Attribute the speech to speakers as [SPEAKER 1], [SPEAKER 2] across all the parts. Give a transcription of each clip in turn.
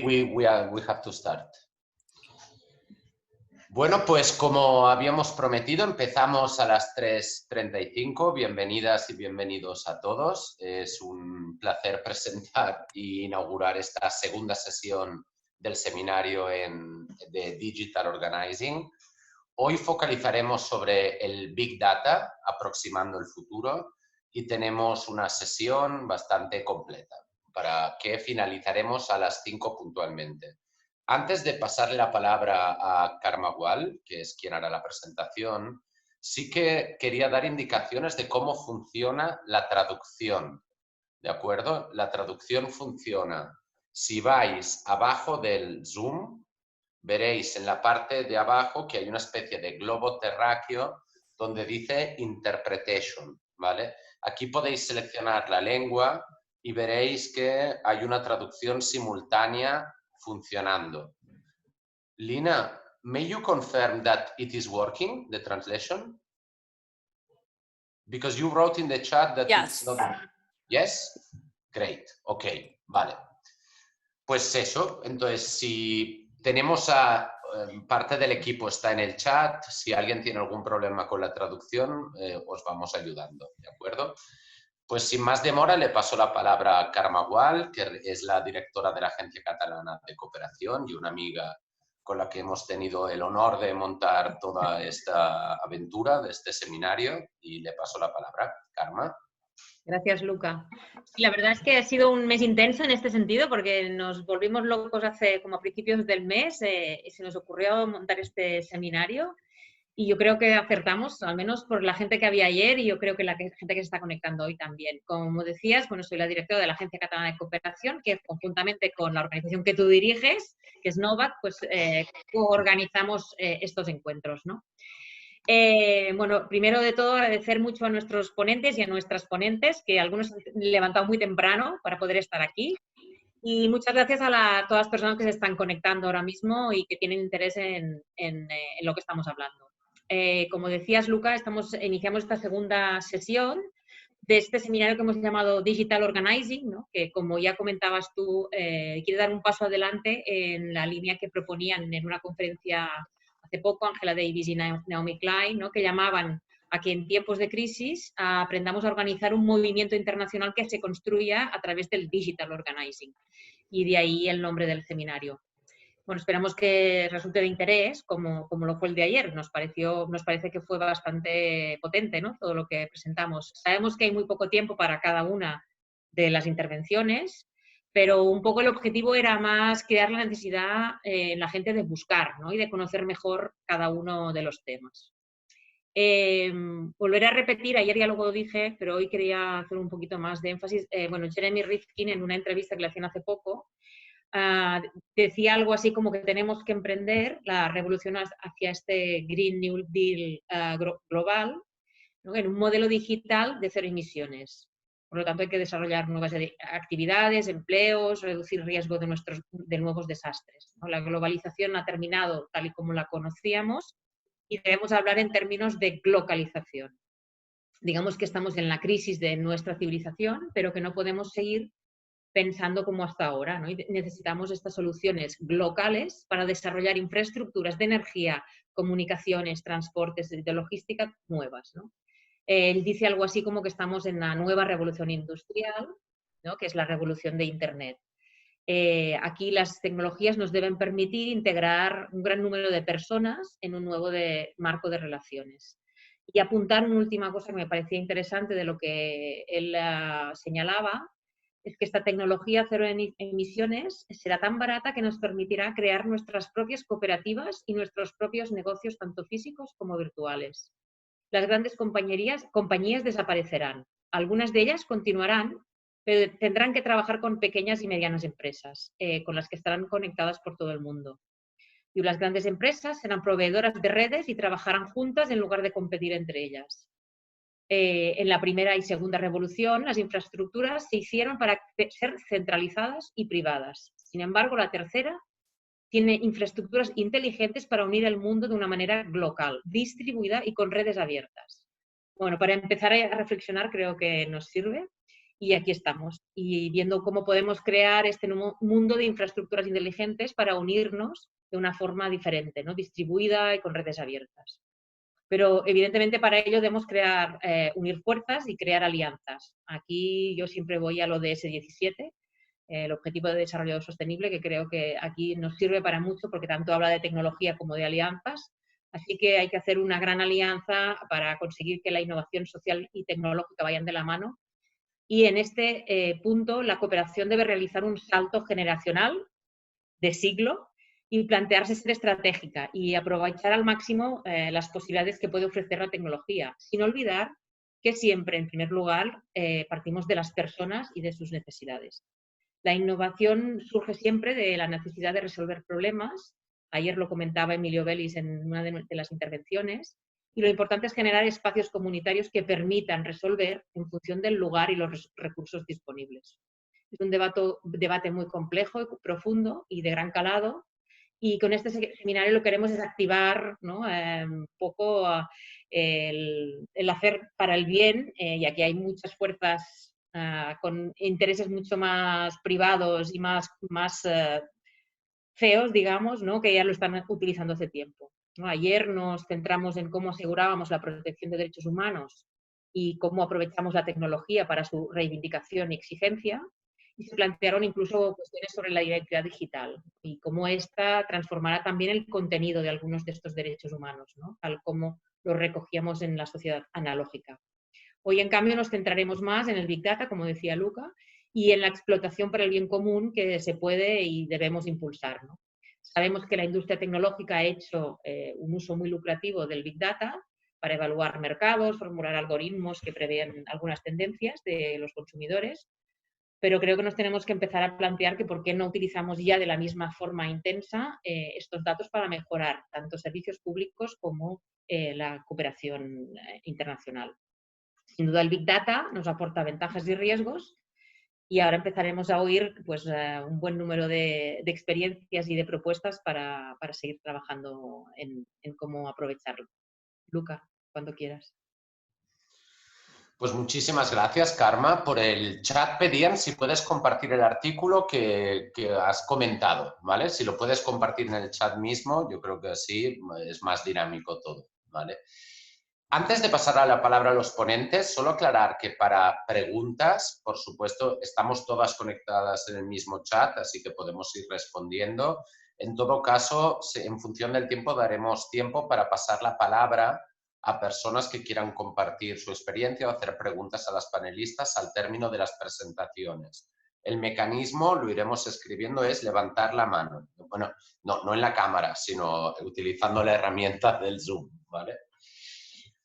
[SPEAKER 1] we have to start. Bueno, pues como habíamos prometido, empezamos a las 3:35. Bienvenidas y bienvenidos a todos. Es un placer presentar e inaugurar esta segunda sesión del seminario de Digital Organizing. Hoy focalizaremos sobre el Big Data, aproximando el futuro, y tenemos una sesión bastante completa, para que finalizaremos a las 5 puntualmente. Antes de pasarle la palabra a Karma Wall, que es quien hará la presentación, sí que quería dar indicaciones de cómo funciona la traducción, ¿de acuerdo? La traducción funciona. Si vais abajo del Zoom, veréis en la parte de abajo que hay una especie de globo terráqueo donde dice Interpretation, ¿vale? Aquí podéis seleccionar la lengua y veréis que hay una traducción simultánea funcionando. Lina, may you confirm that it is working, the translation? Because you wrote in the chat that
[SPEAKER 2] Yes.
[SPEAKER 1] it's not... Yes? Great. Ok, vale. Pues eso, entonces si tenemos a parte del equipo está en el chat, si alguien tiene algún problema con la traducción, os vamos ayudando, ¿de acuerdo? Pues sin más demora le paso la palabra a Karma Wall, que es la directora de la Agencia Catalana de Cooperación y una amiga con la que hemos tenido el honor de montar toda esta aventura de este seminario, y le paso la palabra. Karma.
[SPEAKER 3] Gracias, Luca. La verdad es que ha sido un mes intenso en este sentido porque nos volvimos locos hace como a principios del mes y se nos ocurrió montar este seminario y yo creo que acertamos, al menos por la gente que había ayer y yo creo que la gente que se está conectando hoy también. Como decías, bueno, soy la directora de la Agencia Catalana de Cooperación, que conjuntamente con la organización que tú diriges, que es NOVAC, pues organizamos estos encuentros, ¿no? Bueno, primero de todo agradecer mucho a nuestros ponentes y a nuestras ponentes, que algunos han levantado muy temprano para poder estar aquí. Y muchas gracias a todas las personas que se están conectando ahora mismo y que tienen interés en lo que estamos hablando. Como decías, Luca, iniciamos esta segunda sesión de este seminario que hemos llamado Digital Organizing, ¿no? Que como ya comentabas tú, quiere dar un paso adelante en la línea que proponían en una conferencia hace poco Angela Davis y Naomi Klein, ¿no? Que llamaban a que en tiempos de crisis aprendamos a organizar un movimiento internacional que se construya a través del Digital Organizing. Y de ahí el nombre del seminario. Bueno, esperamos que resulte de interés, como lo fue el de ayer. Nos parece que fue bastante potente, ¿no? Todo lo que presentamos. Sabemos que hay muy poco tiempo para cada una de las intervenciones, pero un poco el objetivo era más crear la necesidad en la gente de buscar, ¿no? Y de conocer mejor cada uno de los temas. Volveré a repetir, ayer ya lo dije, pero hoy quería hacer un poquito más de énfasis. Bueno, Jeremy Rifkin, en una entrevista que le hacían hace poco, decía algo así como que tenemos que emprender la revolución hacia este Green New Deal global, ¿no? En un modelo digital de cero emisiones. Por lo tanto, hay que desarrollar nuevas actividades, empleos, reducir riesgo de nuevos desastres, ¿no? La globalización ha terminado tal y como la conocíamos y debemos hablar en términos de glocalización. Digamos que estamos en la crisis de nuestra civilización, pero que no podemos seguir pensando como hasta ahora, ¿no? Y necesitamos estas soluciones locales para desarrollar infraestructuras de energía, comunicaciones, transportes, de logística nuevas, ¿no? Él dice algo así como que estamos en la nueva revolución industrial, ¿no? Que es la revolución de Internet. Aquí las tecnologías nos deben permitir integrar un gran número de personas en un nuevo marco de relaciones. Y apuntar una última cosa que me parecía interesante de lo que él señalaba, es que esta tecnología cero emisiones será tan barata que nos permitirá crear nuestras propias cooperativas y nuestros propios negocios, tanto físicos como virtuales. Las grandes compañías desaparecerán. Algunas de ellas continuarán, pero tendrán que trabajar con pequeñas y medianas empresas, con las que estarán conectadas por todo el mundo. Y las grandes empresas serán proveedoras de redes y trabajarán juntas en lugar de competir entre ellas. En la primera y segunda revolución, las infraestructuras se hicieron para ser centralizadas y privadas. Sin embargo, la tercera tiene infraestructuras inteligentes para unir el mundo de una manera local, distribuida y con redes abiertas. Bueno, para empezar a reflexionar creo que nos sirve. Y aquí estamos, y viendo cómo podemos crear este nuevo mundo de infraestructuras inteligentes para unirnos de una forma diferente, ¿no? Distribuida y con redes abiertas. Pero evidentemente para ello debemos unir fuerzas y crear alianzas. Aquí yo siempre voy a lo de S17, el Objetivo de Desarrollo Sostenible, que creo que aquí nos sirve para mucho porque tanto habla de tecnología como de alianzas. Así que hay que hacer una gran alianza para conseguir que la innovación social y tecnológica vayan de la mano. Y en este punto la cooperación debe realizar un salto generacional de siglo y plantearse ser estratégica y aprovechar al máximo las posibilidades que puede ofrecer la tecnología, sin olvidar que siempre, en primer lugar, partimos de las personas y de sus necesidades. La innovación surge siempre de la necesidad de resolver problemas. Ayer lo comentaba Emilio Bellis en una de las intervenciones. Y lo importante es generar espacios comunitarios que permitan resolver en función del lugar y los recursos disponibles. Es un debate muy complejo y profundo y de gran calado. Y con este seminario lo que queremos es activar, ¿no? Un poco el hacer para el bien, y aquí hay muchas fuerzas con intereses mucho más privados y más feos, digamos, ¿no? Que ya lo están utilizando hace tiempo, ¿no? Ayer nos centramos en cómo asegurábamos la protección de derechos humanos y cómo aprovechamos la tecnología para su reivindicación y exigencia. Y se plantearon incluso cuestiones sobre la identidad digital y cómo ésta transformará también el contenido de algunos de estos derechos humanos, ¿no? Tal como los recogíamos en la sociedad analógica. Hoy, en cambio, nos centraremos más en el Big Data, como decía Luca, y en la explotación para el bien común que se puede y debemos impulsar, ¿no? Sabemos que la industria tecnológica ha hecho un uso muy lucrativo del Big Data para evaluar mercados, formular algoritmos que prevén algunas tendencias de los consumidores, pero creo que nos tenemos que empezar a plantear que por qué no utilizamos ya de la misma forma intensa estos datos para mejorar tanto servicios públicos como la cooperación internacional. Sin duda el Big Data nos aporta ventajas y riesgos y ahora empezaremos a oír pues, un buen número de experiencias y de propuestas para seguir trabajando en cómo aprovecharlo. Luca, cuando quieras.
[SPEAKER 1] Pues muchísimas gracias, Karma. Por el chat pedían si puedes compartir el artículo que has comentado, ¿vale? Si lo puedes compartir en el chat mismo, yo creo que así es más dinámico todo, ¿vale? Antes de pasar a la palabra a los ponentes, solo aclarar que para preguntas, por supuesto, estamos todas conectadas en el mismo chat, así que podemos ir respondiendo. En todo caso, en función del tiempo, daremos tiempo para pasar la palabra a personas que quieran compartir su experiencia o hacer preguntas a las panelistas al término de las presentaciones. El mecanismo, lo iremos escribiendo, es levantar la mano. Bueno, no en la cámara, sino utilizando la herramienta del Zoom, ¿vale?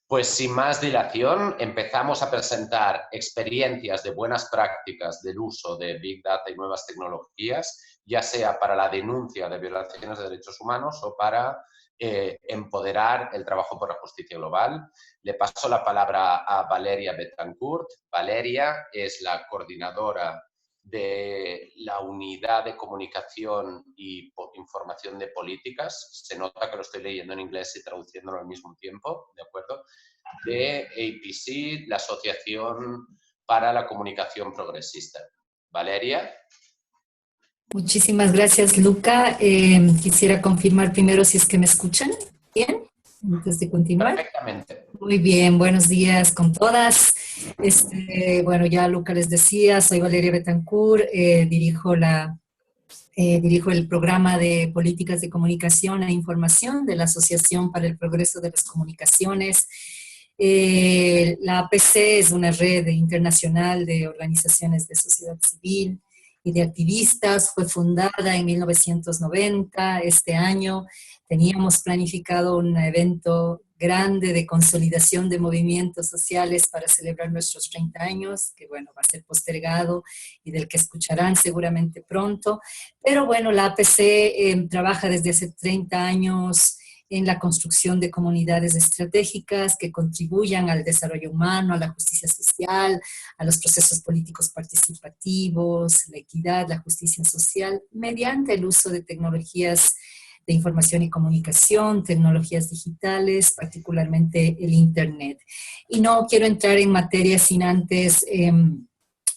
[SPEAKER 1] Pues sin más dilación, empezamos a presentar experiencias de buenas prácticas del uso de Big Data y nuevas tecnologías, ya sea para la denuncia de violaciones de derechos humanos o para empoderar el trabajo por la justicia global. Le paso la palabra a Valeria Betancourt. Valeria es la coordinadora de la Unidad de Comunicación y Información de Políticas. Se nota que lo estoy leyendo en inglés y traduciéndolo al mismo tiempo, ¿de acuerdo? De APC, la Asociación para la Comunicación Progresista. Valeria.
[SPEAKER 2] Muchísimas gracias, Luca. Quisiera confirmar primero si es que me escuchan bien, antes de continuar.
[SPEAKER 1] Perfectamente.
[SPEAKER 2] Muy bien, buenos días con todas. Bueno, ya Luca les decía, soy Valeria Betancourt, dirijo el programa de políticas de comunicación e información de la Asociación para el Progreso de las Comunicaciones. La APC es una red internacional de organizaciones de sociedad civil y de activistas, fue fundada en 1990. Este año teníamos planificado un evento grande de consolidación de movimientos sociales para celebrar nuestros 30 años, que bueno, va a ser postergado y del que escucharán seguramente pronto. Pero bueno, la APC trabaja desde hace 30 años en la construcción de comunidades estratégicas que contribuyan al desarrollo humano, a la justicia social, a los procesos políticos participativos, la equidad, la justicia social, mediante el uso de tecnologías de información y comunicación, tecnologías digitales, particularmente el Internet. Y no quiero entrar en materia sin antes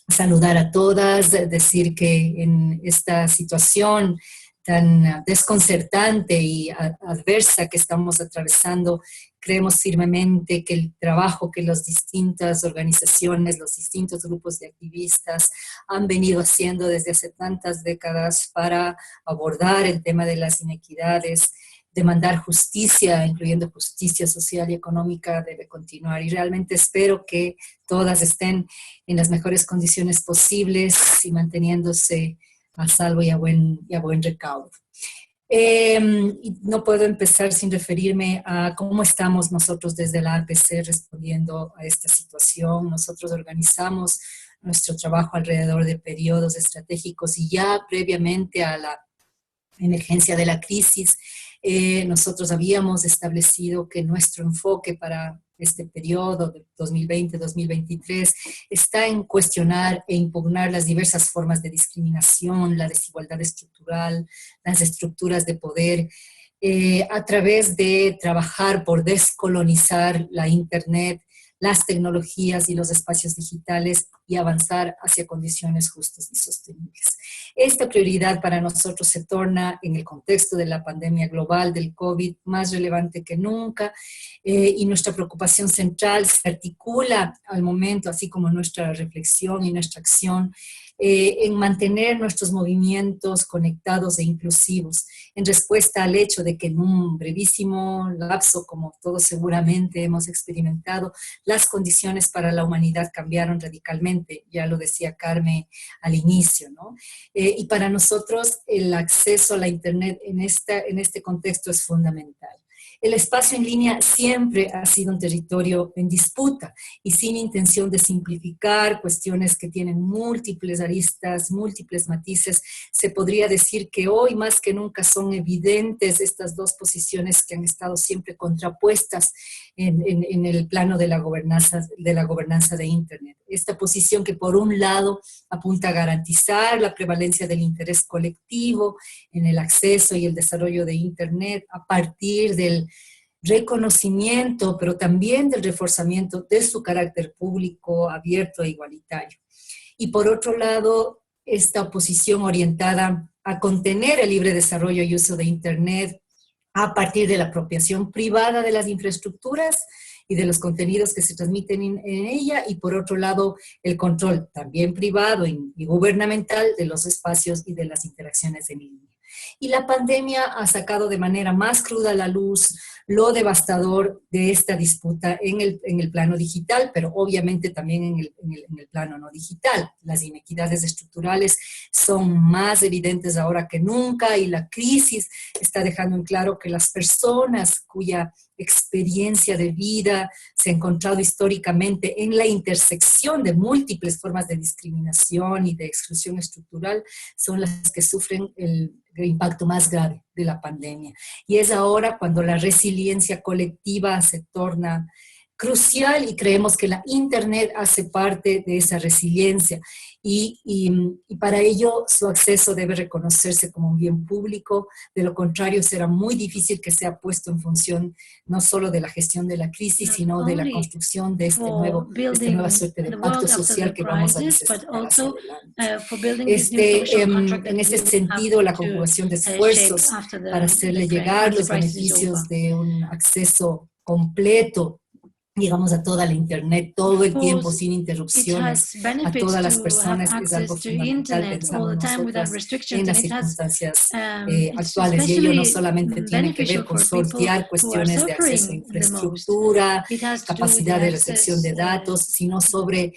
[SPEAKER 2] saludar a todas, decir que en esta situación tan desconcertante y adversa que estamos atravesando, creemos firmemente que el trabajo que las distintas organizaciones, los distintos grupos de activistas han venido haciendo desde hace tantas décadas para abordar el tema de las inequidades, demandar justicia, incluyendo justicia social y económica, debe continuar. Y realmente espero que todas estén en las mejores condiciones posibles y manteniéndose a salvo y a buen recaudo. Y no puedo empezar sin referirme a cómo estamos nosotros desde la APC respondiendo a esta situación. Nosotros organizamos nuestro trabajo alrededor de periodos estratégicos y ya previamente a la emergencia de la crisis, nosotros habíamos establecido que nuestro enfoque para este periodo de 2020-2023 está en cuestionar e impugnar las diversas formas de discriminación, la desigualdad estructural, las estructuras de poder, a través de trabajar por descolonizar la Internet, las tecnologías y los espacios digitales y avanzar hacia condiciones justas y sostenibles. Esta prioridad para nosotros se torna en el contexto de la pandemia global del COVID más relevante que nunca y nuestra preocupación central se articula al momento, así como nuestra reflexión y nuestra acción, en mantener nuestros movimientos conectados e inclusivos, en respuesta al hecho de que en un brevísimo lapso, como todos seguramente hemos experimentado, las condiciones para la humanidad cambiaron radicalmente, ya lo decía Carmen al inicio, ¿no? Y para nosotros el acceso a la Internet en este contexto es fundamental. El espacio en línea siempre ha sido un territorio en disputa y sin intención de simplificar cuestiones que tienen múltiples aristas, múltiples matices. Se podría decir que hoy más que nunca son evidentes estas dos posiciones que han estado siempre contrapuestas en el plano de la gobernanza de Internet. Esta posición que por un lado apunta a garantizar la prevalencia del interés colectivo en el acceso y el desarrollo de Internet a partir del reconocimiento, pero también del reforzamiento de su carácter público, abierto e igualitario. Y por otro lado, esta oposición orientada a contener el libre desarrollo y uso de Internet a partir de la apropiación privada de las infraestructuras y de los contenidos que se transmiten en ella, y por otro lado, el control también privado y gubernamental de los espacios y de las interacciones en línea. Y la pandemia ha sacado de manera más cruda a la luz lo devastador de esta disputa en el plano digital, pero obviamente también en el plano no digital. Las inequidades estructurales son más evidentes ahora que nunca y la crisis está dejando en claro que las personas cuya experiencia de vida se ha encontrado históricamente en la intersección de múltiples formas de discriminación y de exclusión estructural son las que sufren el impacto más grave de la pandemia. Y es ahora cuando la resiliencia colectiva se torna crucial y creemos que la Internet hace parte de esa resiliencia y para ello su acceso debe reconocerse como un bien público, de lo contrario será muy difícil que sea puesto en función no solo de la gestión de la crisis, sino de la construcción de esta nueva suerte de pacto social que vamos a necesitar hacia adelante. En ese sentido, la conjugación de esfuerzos para hacerle llegar los beneficios de un acceso completo, digamos, a toda la Internet, todo el tiempo, sin interrupciones, a todas las personas, es algo fundamental, pensamos nosotras, en las circunstancias actuales. Y ello no solamente tiene que ver con sortear cuestiones de acceso a infraestructura, capacidad de recepción de datos, sino sobre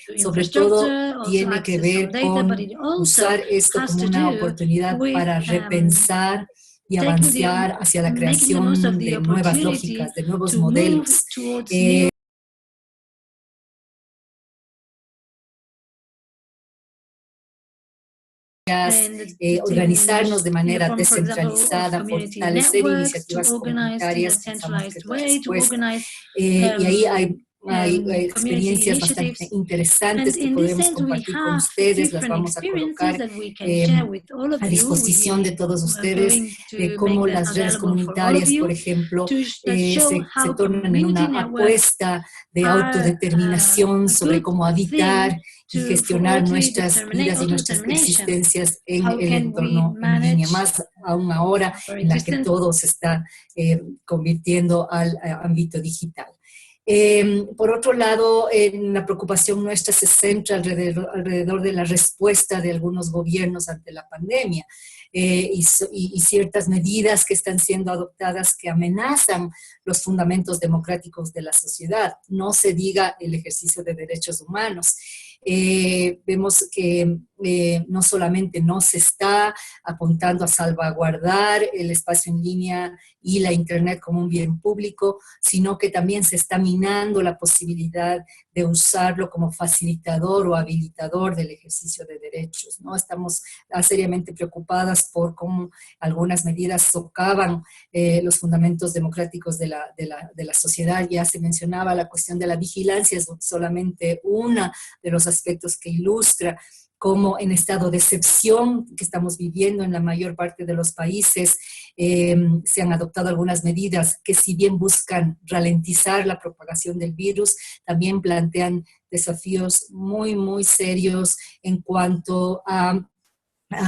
[SPEAKER 2] todo tiene que ver con usar esto como una oportunidad para repensar y avanzar hacia la creación de nuevas lógicas, de nuevos modelos. Organizarnos de manera descentralizada, fortalecer iniciativas comunitarias, pensamos que es la respuesta. Y ahí hay hay experiencias bastante interesantes que podemos compartir con ustedes, las vamos a colocar a disposición de todos ustedes, cómo las redes comunitarias, por ejemplo, se tornan en una apuesta de autodeterminación sobre cómo habitar y gestionar nuestras vidas y nuestras existencias en el entorno en línea, más aún ahora en la que todo se está convirtiendo al ámbito digital. Por otro lado, la preocupación nuestra se centra alrededor de la respuesta de algunos gobiernos ante la pandemia y ciertas medidas que están siendo adoptadas que amenazan los fundamentos democráticos de la sociedad. No se diga el ejercicio de derechos humanos. Vemos que no solamente no se está apuntando a salvaguardar el espacio en línea y la Internet como un bien público, sino que también se está minando la posibilidad de usarlo como facilitador o habilitador del ejercicio de derechos, ¿no? Estamos seriamente preocupadas por cómo algunas medidas socavan los fundamentos democráticos de la sociedad. Ya se mencionaba la cuestión de la vigilancia, es solamente uno de los aspectos que ilustra cómo en estado de excepción que estamos viviendo en la mayor parte de los países, se han adoptado algunas medidas que, si bien buscan ralentizar la propagación del virus, también plantean desafíos muy, muy serios en cuanto a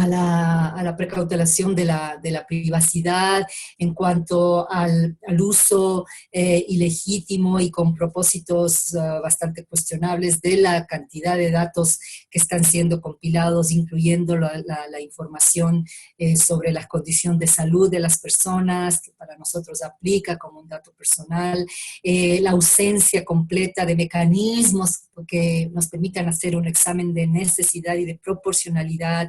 [SPEAKER 2] la precautelación de la privacidad, en cuanto al uso ilegítimo y con propósitos bastante cuestionables de la cantidad de datos que están siendo compilados, incluyendo la información sobre la condición de salud de las personas, que para nosotros aplica como un dato personal, la ausencia completa de mecanismos que nos permitan hacer un examen de necesidad y de proporcionalidad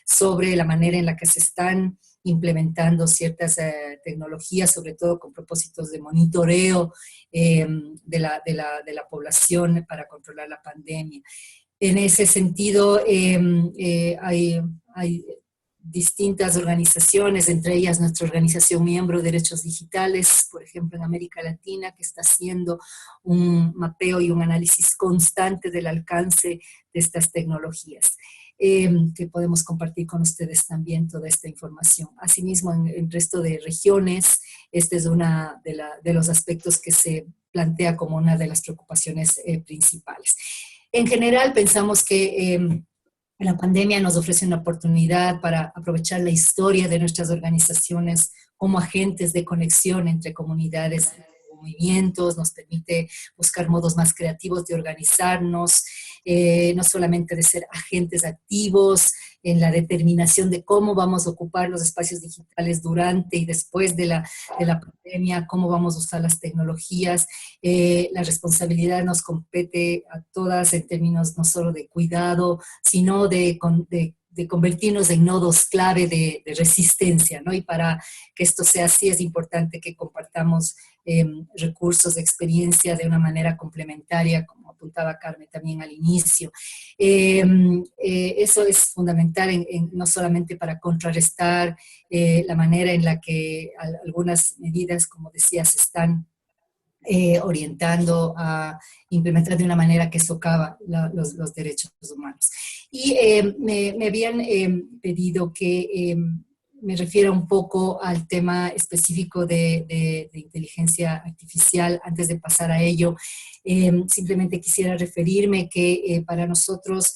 [SPEAKER 2] sobre la manera en la que se están implementando ciertas tecnologías, sobre todo con propósitos de monitoreo de la población para controlar la pandemia. En ese sentido, hay distintas organizaciones, entre ellas nuestra organización miembro Derechos Digitales, por ejemplo en América Latina, que está haciendo un mapeo y un análisis constante del alcance de estas tecnologías. Que podemos compartir con ustedes también toda esta información. Asimismo, en el resto de regiones, este es uno de los aspectos que se plantea como una de las preocupaciones principales. En general, pensamos que la pandemia nos ofrece una oportunidad para aprovechar la historia de nuestras organizaciones como agentes de conexión entre comunidades y movimientos, nos permite buscar modos más creativos de organizarnos, no solamente de ser agentes activos en la determinación de cómo vamos a ocupar los espacios digitales durante y después de la pandemia, cómo vamos a usar las tecnologías. La responsabilidad nos compete a todas en términos no solo de cuidado, sino de convertirnos en nodos clave de resistencia, ¿no? Y para que esto sea así es importante que compartamos recursos de experiencia de una manera complementaria, como apuntaba Carmen también al inicio. Eso es fundamental no solamente para contrarrestar la manera en la que algunas medidas, como decía, se están orientando a implementar de una manera que socava los derechos humanos. Y me habían pedido que me refiera un poco al tema específico de inteligencia artificial. Antes de pasar a ello, simplemente quisiera referirme que para nosotros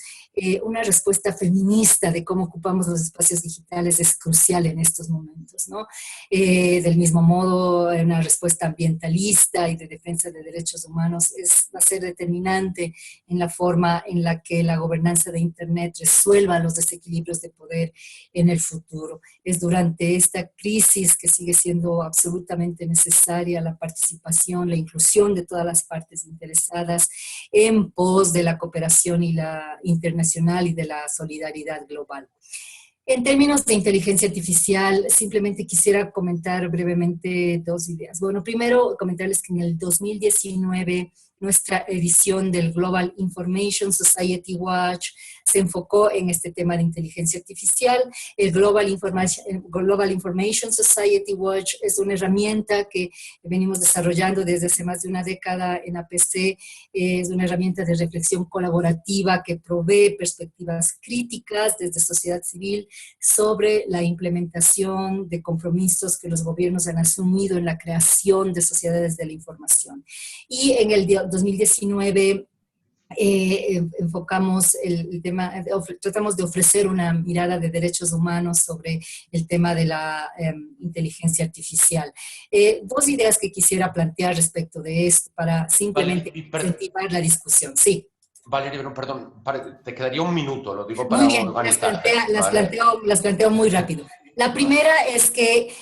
[SPEAKER 2] una respuesta feminista de cómo ocupamos los espacios digitales es crucial en estos momentos, ¿no? Del mismo modo, una respuesta ambientalista y de defensa de derechos humanos va a ser determinante en la forma en la que la gobernanza de Internet resuelva los desequilibrios de poder en el futuro. Es durante esta crisis que sigue siendo absolutamente necesaria la participación, la inclusión de todas las partes interesadas en pos de la cooperación y la internacional y de la solidaridad global. En términos de inteligencia artificial, simplemente quisiera comentar brevemente dos ideas. Bueno, primero comentarles que en el 2019 nuestra edición del Global Information Society Watch se enfocó en este tema de inteligencia artificial. El Global Information Society Watch es una herramienta que venimos desarrollando desde hace más de una década en APC. Es una herramienta de reflexión colaborativa que provee perspectivas críticas desde sociedad civil sobre la implementación de compromisos que los gobiernos han asumido en la creación de sociedades de la información. Y en el 2019 enfocamos el tema, tratamos de ofrecer una mirada de derechos humanos sobre el tema de la inteligencia artificial. Dos ideas que quisiera plantear respecto de esto para simplemente incentivar la discusión. Sí.
[SPEAKER 1] Valeria, perdón, te quedaría un minuto, lo digo para
[SPEAKER 2] muy bien,
[SPEAKER 1] organizarte.
[SPEAKER 2] las planteo muy rápido. La primera es que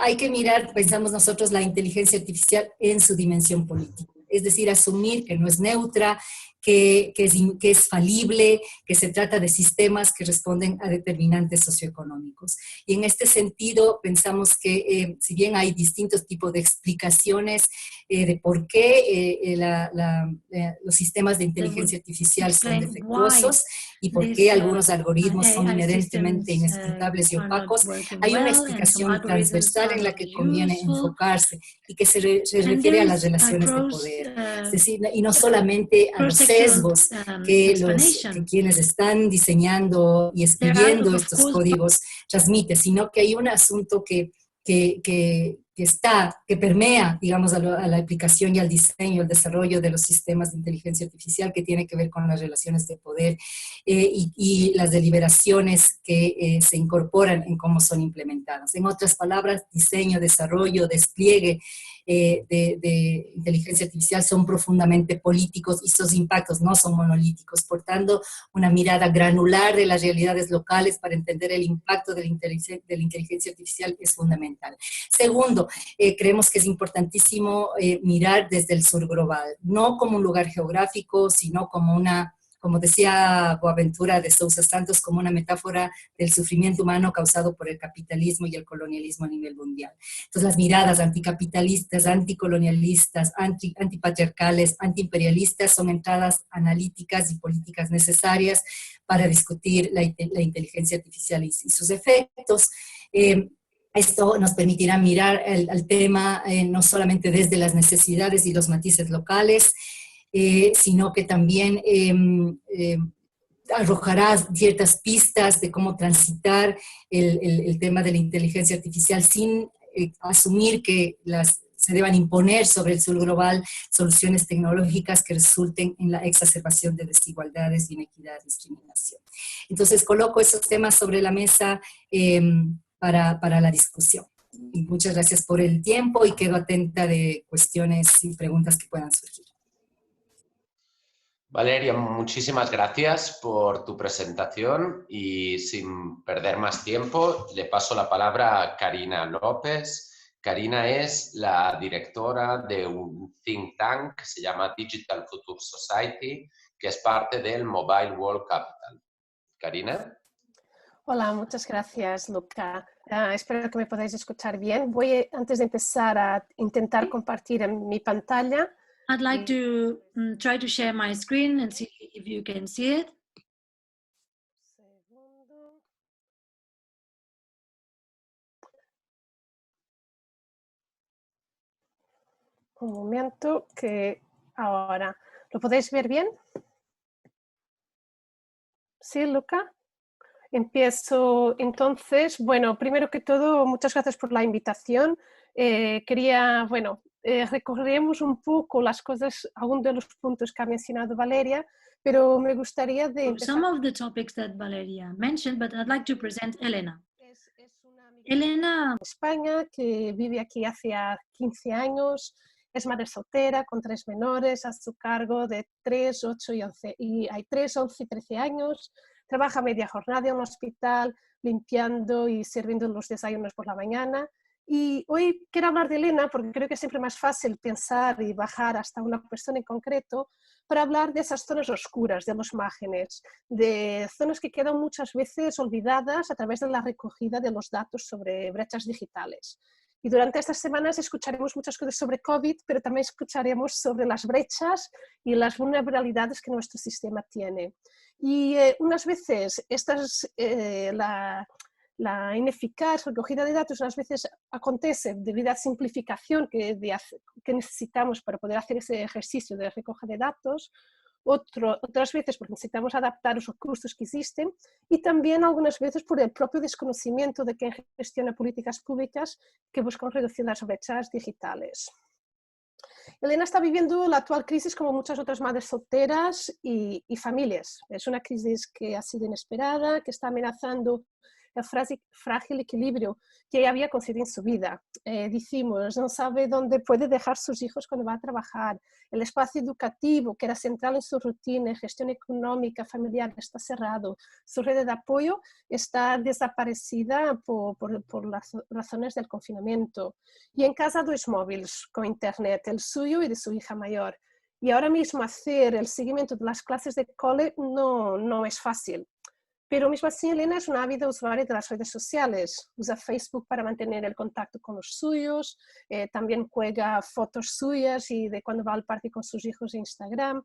[SPEAKER 2] hay que mirar, pensamos nosotros, la inteligencia artificial en su dimensión política. Es decir, asumir que no es neutra, que es falible, que se trata de sistemas que responden a determinantes socioeconómicos. Y en este sentido, pensamos que si bien hay distintos tipos de explicaciones de por qué los sistemas de inteligencia artificial son defectuosos y por qué algunos algoritmos son inherentemente inescrutables y opacos, hay una explicación transversal en la que conviene enfocarse y que se refiere a las relaciones de poder. Es decir, y no solamente a los sesgos que quienes están diseñando y escribiendo estos códigos transmiten, sino que hay un asunto que permea, digamos, a la aplicación y al diseño, al desarrollo de los sistemas de inteligencia artificial, que tiene que ver con las relaciones de poder y las deliberaciones que se incorporan en cómo son implementadas. En otras palabras, diseño, desarrollo, despliegue de inteligencia artificial son profundamente políticos y sus impactos no son monolíticos, portando una mirada granular de las realidades locales para entender el impacto de la inteligencia artificial es fundamental. Segundo, creemos que es importantísimo mirar desde el sur global, no como un lugar geográfico, sino como decía Boaventura de Sousa Santos, como una metáfora del sufrimiento humano causado por el capitalismo y el colonialismo a nivel mundial. Entonces las miradas anticapitalistas, anticolonialistas, antipatriarcales, antiimperialistas son entradas analíticas y políticas necesarias para discutir la inteligencia artificial y sus efectos. Esto nos permitirá mirar al tema no solamente desde las necesidades y los matices locales, sino que también arrojará ciertas pistas de cómo transitar el tema de la inteligencia artificial sin asumir que se deban imponer sobre el sur global soluciones tecnológicas que resulten en la exacerbación de desigualdades, inequidad, discriminación. Entonces coloco esos temas sobre la mesa para la discusión. Muchas gracias por el tiempo y quedo atenta de cuestiones y preguntas que puedan surgir.
[SPEAKER 1] Valeria, muchísimas gracias por tu presentación y sin perder más tiempo le paso la palabra a Karina López. Karina es la directora de un think tank que se llama Digital Future Society, que es parte del Mobile World Capital. Karina.
[SPEAKER 4] Hola, muchas gracias, Luca. Espero que me podáis escuchar bien. Voy, antes de empezar, a intentar compartir en mi pantalla.
[SPEAKER 5] I'd like to try to share my screen and see if you can see it.
[SPEAKER 4] Un momento, que ahora. ¿Lo podéis ver bien? ¿Sí, Luca? Empiezo entonces. Bueno, primero que todo, muchas gracias por la invitación. Recorremos un poco las cosas, algunos de los puntos que ha mencionado Valeria, pero me gustaría
[SPEAKER 5] Some of the topics that Valeria mentioned, but I'd like to present Elena. Elena
[SPEAKER 4] de España, que vive aquí hace 15 años, es madre soltera con 3 menores, a su cargo de 3, 8 y 11, y hay 3, 11 y 13 años, trabaja media jornada en un hospital, limpiando y sirviendo los desayunos por la mañana. Y hoy quiero hablar de Elena porque creo que es siempre más fácil pensar y bajar hasta una persona en concreto para hablar de esas zonas oscuras de los márgenes, de zonas que quedan muchas veces olvidadas a través de la recogida de los datos sobre brechas digitales. Y durante estas semanas escucharemos muchas cosas sobre COVID, pero también escucharemos sobre las brechas y las vulnerabilidades que nuestro sistema tiene. Y unas veces la ineficaz recogida de datos unas veces acontece debido a la simplificación que necesitamos para poder hacer ese ejercicio de recoger de datos, otras veces porque necesitamos adaptar los recursos que existen y también algunas veces por el propio desconocimiento de quien gestiona políticas públicas que buscan reducir las brechas digitales. Elena está viviendo la actual crisis como muchas otras madres solteras y familias. Es una crisis que ha sido inesperada, que está amenazando el frágil equilibrio que ella había conseguido en su vida. Decimos, no sabe dónde puede dejar sus hijos cuando va a trabajar. El espacio educativo, que era central en su rutina, gestión económica, familiar, está cerrado. Su red de apoyo está desaparecida por las razones del confinamiento. Y en casa 2 móviles con internet, el suyo y de su hija mayor. Y ahora mismo hacer el seguimiento de las clases de cole no es fácil. Pero mismo así, Elena es una ávida usuaria de las redes sociales. Usa Facebook para mantener el contacto con los suyos, también cuelga fotos suyas y de cuando va al parque con sus hijos en Instagram.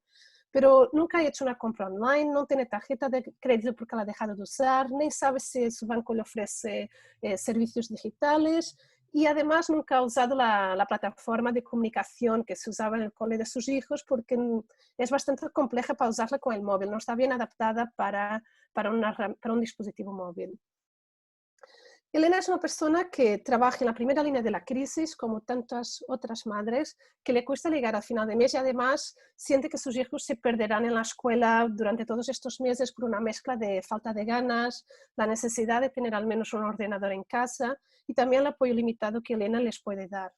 [SPEAKER 4] Pero nunca ha hecho una compra online, no tiene tarjeta de crédito porque la ha dejado de usar, ni sabe si su banco le ofrece servicios digitales. Y además nunca ha usado la plataforma de comunicación que se usaba en el cole de sus hijos porque es bastante compleja para usarla con el móvil, no está bien adaptada para un dispositivo móvil. Elena es una persona que trabaja en la primera línea de la crisis, como tantas otras madres, que le cuesta llegar al final de mes y además siente que sus hijos se perderán en la escuela durante todos estos meses por una mezcla de falta de ganas, la necesidad de tener al menos un ordenador en casa y también el apoyo limitado que Elena les puede dar.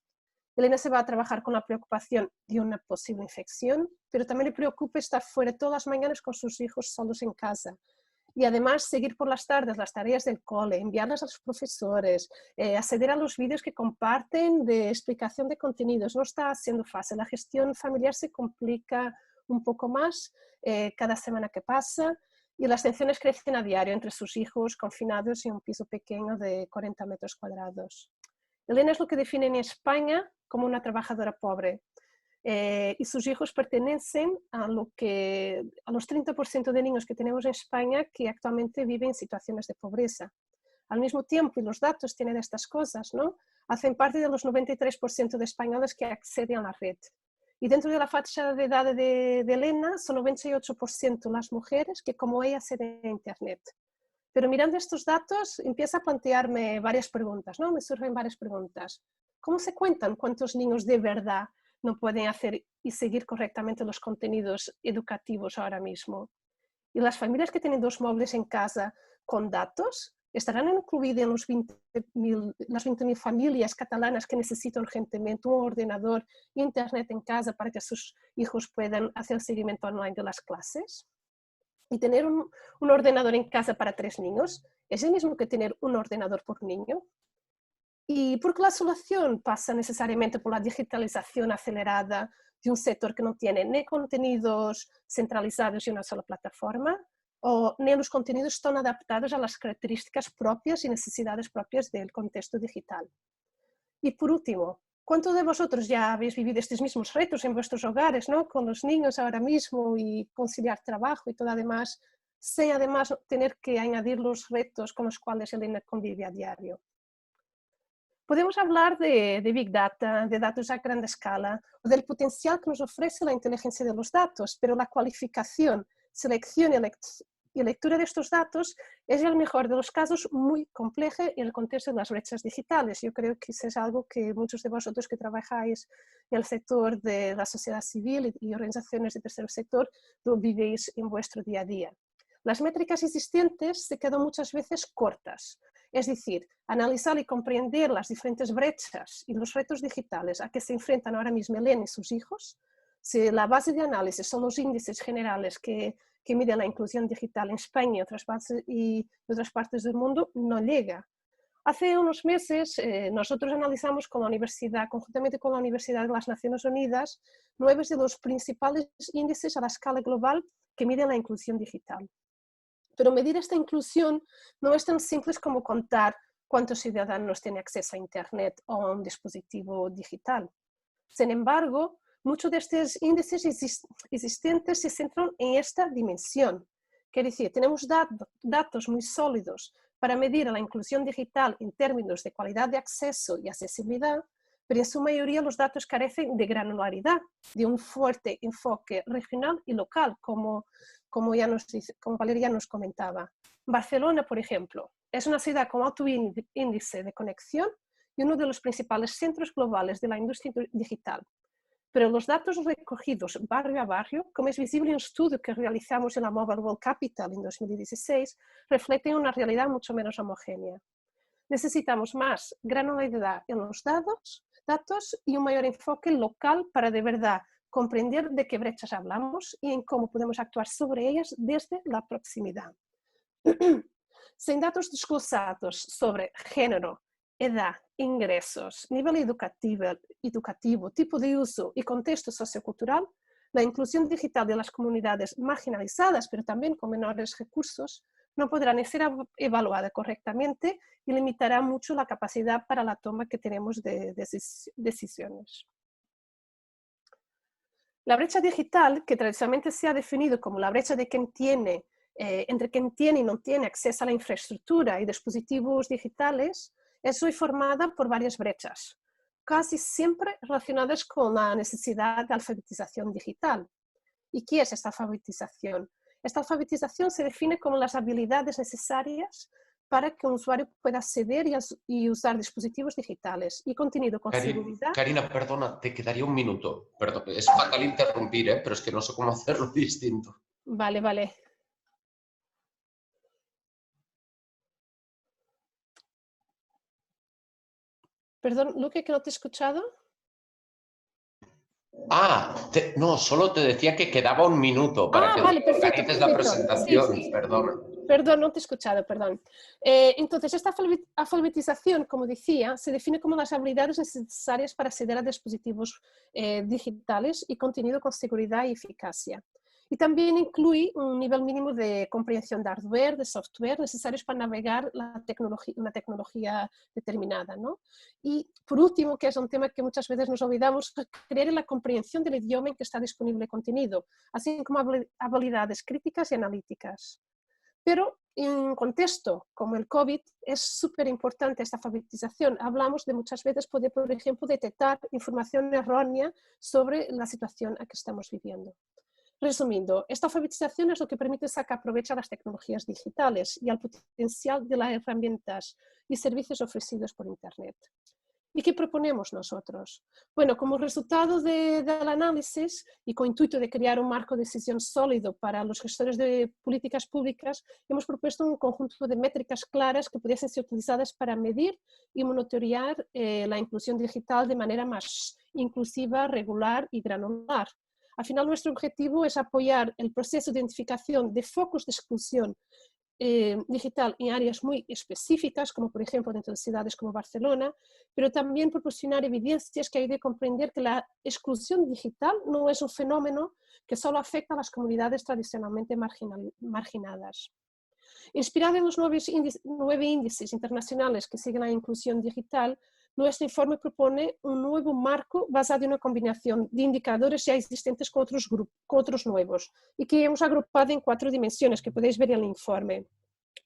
[SPEAKER 4] Elena se va a trabajar con la preocupación de una posible infección, pero también le preocupa estar fuera todas las mañanas con sus hijos solos en casa. Y además seguir por las tardes las tareas del cole, enviarlas a los profesores, acceder a los vídeos que comparten de explicación de contenidos. No está siendo fácil, la gestión familiar se complica un poco más cada semana que pasa y las tensiones crecen a diario entre sus hijos confinados en un piso pequeño de 40 metros cuadrados. Elena es lo que define en España como una trabajadora pobre. Y sus hijos pertenecen a los 30% de niños que tenemos en España que actualmente viven en situaciones de pobreza. Al mismo tiempo, y los datos tienen estas cosas, ¿no? Hacen parte de los 93% de españoles que acceden a la red. Y dentro de la fachada de edad de Elena, son 98% las mujeres que como ella acceden a Internet. Pero mirando estos datos, empiezo a plantearme varias preguntas, ¿no? Me surgen varias preguntas. ¿Cómo se cuentan cuántos niños de verdad no pueden hacer y seguir correctamente los contenidos educativos ahora mismo? Y las familias que tienen 2 móviles en casa con datos, ¿estarán incluidas en las 20.000 familias catalanas que necesitan urgentemente un ordenador e internet en casa para que sus hijos puedan hacer el seguimiento online de las clases? Y tener un ordenador en casa para 3 niños, ¿es el mismo que tener un ordenador por niño? ¿Y por qué la solución pasa necesariamente por la digitalización acelerada de un sector que no tiene ni contenidos centralizados en una sola plataforma, o ni los contenidos están adaptados a las características propias y necesidades propias del contexto digital? Y por último, ¿cuántos de vosotros ya habéis vivido estos mismos retos en vuestros hogares, ¿no? Con los niños ahora mismo y conciliar trabajo y todo además, sin además tener que añadir los retos con los cuales Elena convive a diario? Podemos hablar de Big Data, de datos a gran escala, o del potencial que nos ofrece la inteligencia de los datos, pero la cualificación, selección y lectura de estos datos es, en el mejor de los casos, muy compleja en el contexto de las brechas digitales. Yo creo que eso es algo que muchos de vosotros que trabajáis en el sector de la sociedad civil y organizaciones de tercer sector lo vivéis en vuestro día a día. Las métricas existentes se quedan muchas veces cortas. Es decir, analizar y comprender las diferentes brechas y los retos digitales a que se enfrentan ahora mismo Elena y sus hijos, si la base de análisis son los índices generales que miden la inclusión digital en España y otras partes del mundo, no llega. Hace unos meses nosotros analizamos conjuntamente con la Universidad de las Naciones Unidas, 9 de los principales índices a la escala global que miden la inclusión digital. Pero medir esta inclusión no es tan simple como contar cuántos ciudadanos tienen acceso a Internet o a un dispositivo digital. Sin embargo, muchos de estos índices existentes se centran en esta dimensión. Quiere decir, tenemos datos muy sólidos para medir la inclusión digital en términos de calidad de acceso y accesibilidad, pero en su mayoría los datos carecen de granularidad, de un fuerte enfoque regional y local, como Valeria nos comentaba. Barcelona, por ejemplo, es una ciudad con alto índice de conexión y uno de los principales centros globales de la industria digital. Pero los datos recogidos barrio a barrio, como es visible en un estudio que realizamos en la Mobile World Capital en 2016, reflejan una realidad mucho menos homogénea. Necesitamos más granularidad en los datos y un mayor enfoque local para de verdad comprender de qué brechas hablamos y en cómo podemos actuar sobre ellas desde la proximidad. Sin datos desglosados sobre género, edad, ingresos, nivel educativo, tipo de uso y contexto sociocultural, la inclusión digital de las comunidades marginalizadas, pero también con menores recursos, no podrá ni ser evaluada correctamente y limitará mucho la capacidad para la toma que tenemos de decisiones. La brecha digital, que tradicionalmente se ha definido como la brecha de entre quien tiene y no tiene acceso a la infraestructura y dispositivos digitales, es hoy formada por varias brechas, casi siempre relacionadas con la necesidad de alfabetización digital. ¿Y qué es esta alfabetización? Esta alfabetización se define como las habilidades necesarias para que un usuario pueda acceder y usar dispositivos digitales y contenido con seguridad.
[SPEAKER 1] Karina, perdona, te quedaría un minuto. Perdón, es fatal interrumpir, pero es que no sé cómo hacerlo distinto.
[SPEAKER 4] Vale, vale. Perdón, Luque, que no te he escuchado.
[SPEAKER 1] No, solo te decía que quedaba un minuto para que organices la presentación.
[SPEAKER 4] Sí.
[SPEAKER 1] Perdona.
[SPEAKER 4] Perdón, no te he escuchado, perdón. Entonces, esta alfabetización, como decía, se define como las habilidades necesarias para acceder a dispositivos digitales y contenido con seguridad y eficacia. Y también incluye un nivel mínimo de comprensión de hardware, de software, necesarios para navegar una tecnología determinada, ¿no? Y por último, que es un tema que muchas veces nos olvidamos, requiere la comprensión del idioma en que está disponible el contenido, así como habilidades críticas y analíticas. Pero en un contexto como el COVID es súper importante esta alfabetización. Hablamos de muchas veces poder, por ejemplo, detectar información errónea sobre la situación a que estamos viviendo. Resumiendo, esta alfabetización es lo que permite sacar provecho a las tecnologías digitales y al potencial de las herramientas y servicios ofrecidos por Internet. ¿Y qué proponemos nosotros? Bueno, como resultado del análisis y con intuito de crear un marco de decisión sólido para los gestores de políticas públicas, hemos propuesto un conjunto de métricas claras que pudiesen ser utilizadas para medir y monitorear la inclusión digital de manera más inclusiva, regular y granular. Al final, nuestro objetivo es apoyar el proceso de identificación de focos de exclusión digital en áreas muy específicas, como por ejemplo dentro de ciudades como Barcelona, pero también proporcionar evidencias que ayuden a comprender que la exclusión digital no es un fenómeno que solo afecta a las comunidades tradicionalmente marginadas. Inspirado en los 9 índices internacionales que siguen la inclusión digital, nuestro informe propone un nuevo marco basado en una combinación de indicadores ya existentes con otros nuevos y que hemos agrupado en 4 dimensiones que podéis ver en el informe.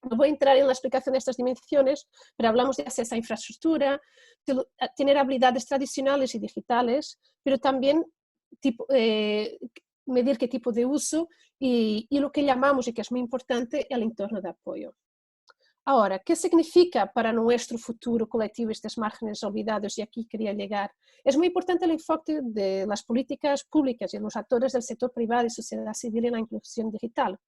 [SPEAKER 4] No voy a entrar en la explicación de estas dimensiones, pero hablamos de acceso a infraestructura, de tener habilidades tradicionales y digitales, pero también medir qué tipo de uso y lo que llamamos, y que es muy importante, el entorno de apoyo. Ahora, ¿qué significa para nuestro futuro colectivo estos márgenes olvidados? Y aquí quería llegar. Es muy importante el enfoque de las políticas públicas y los actores del sector privado y sociedad civil en la inclusión digital.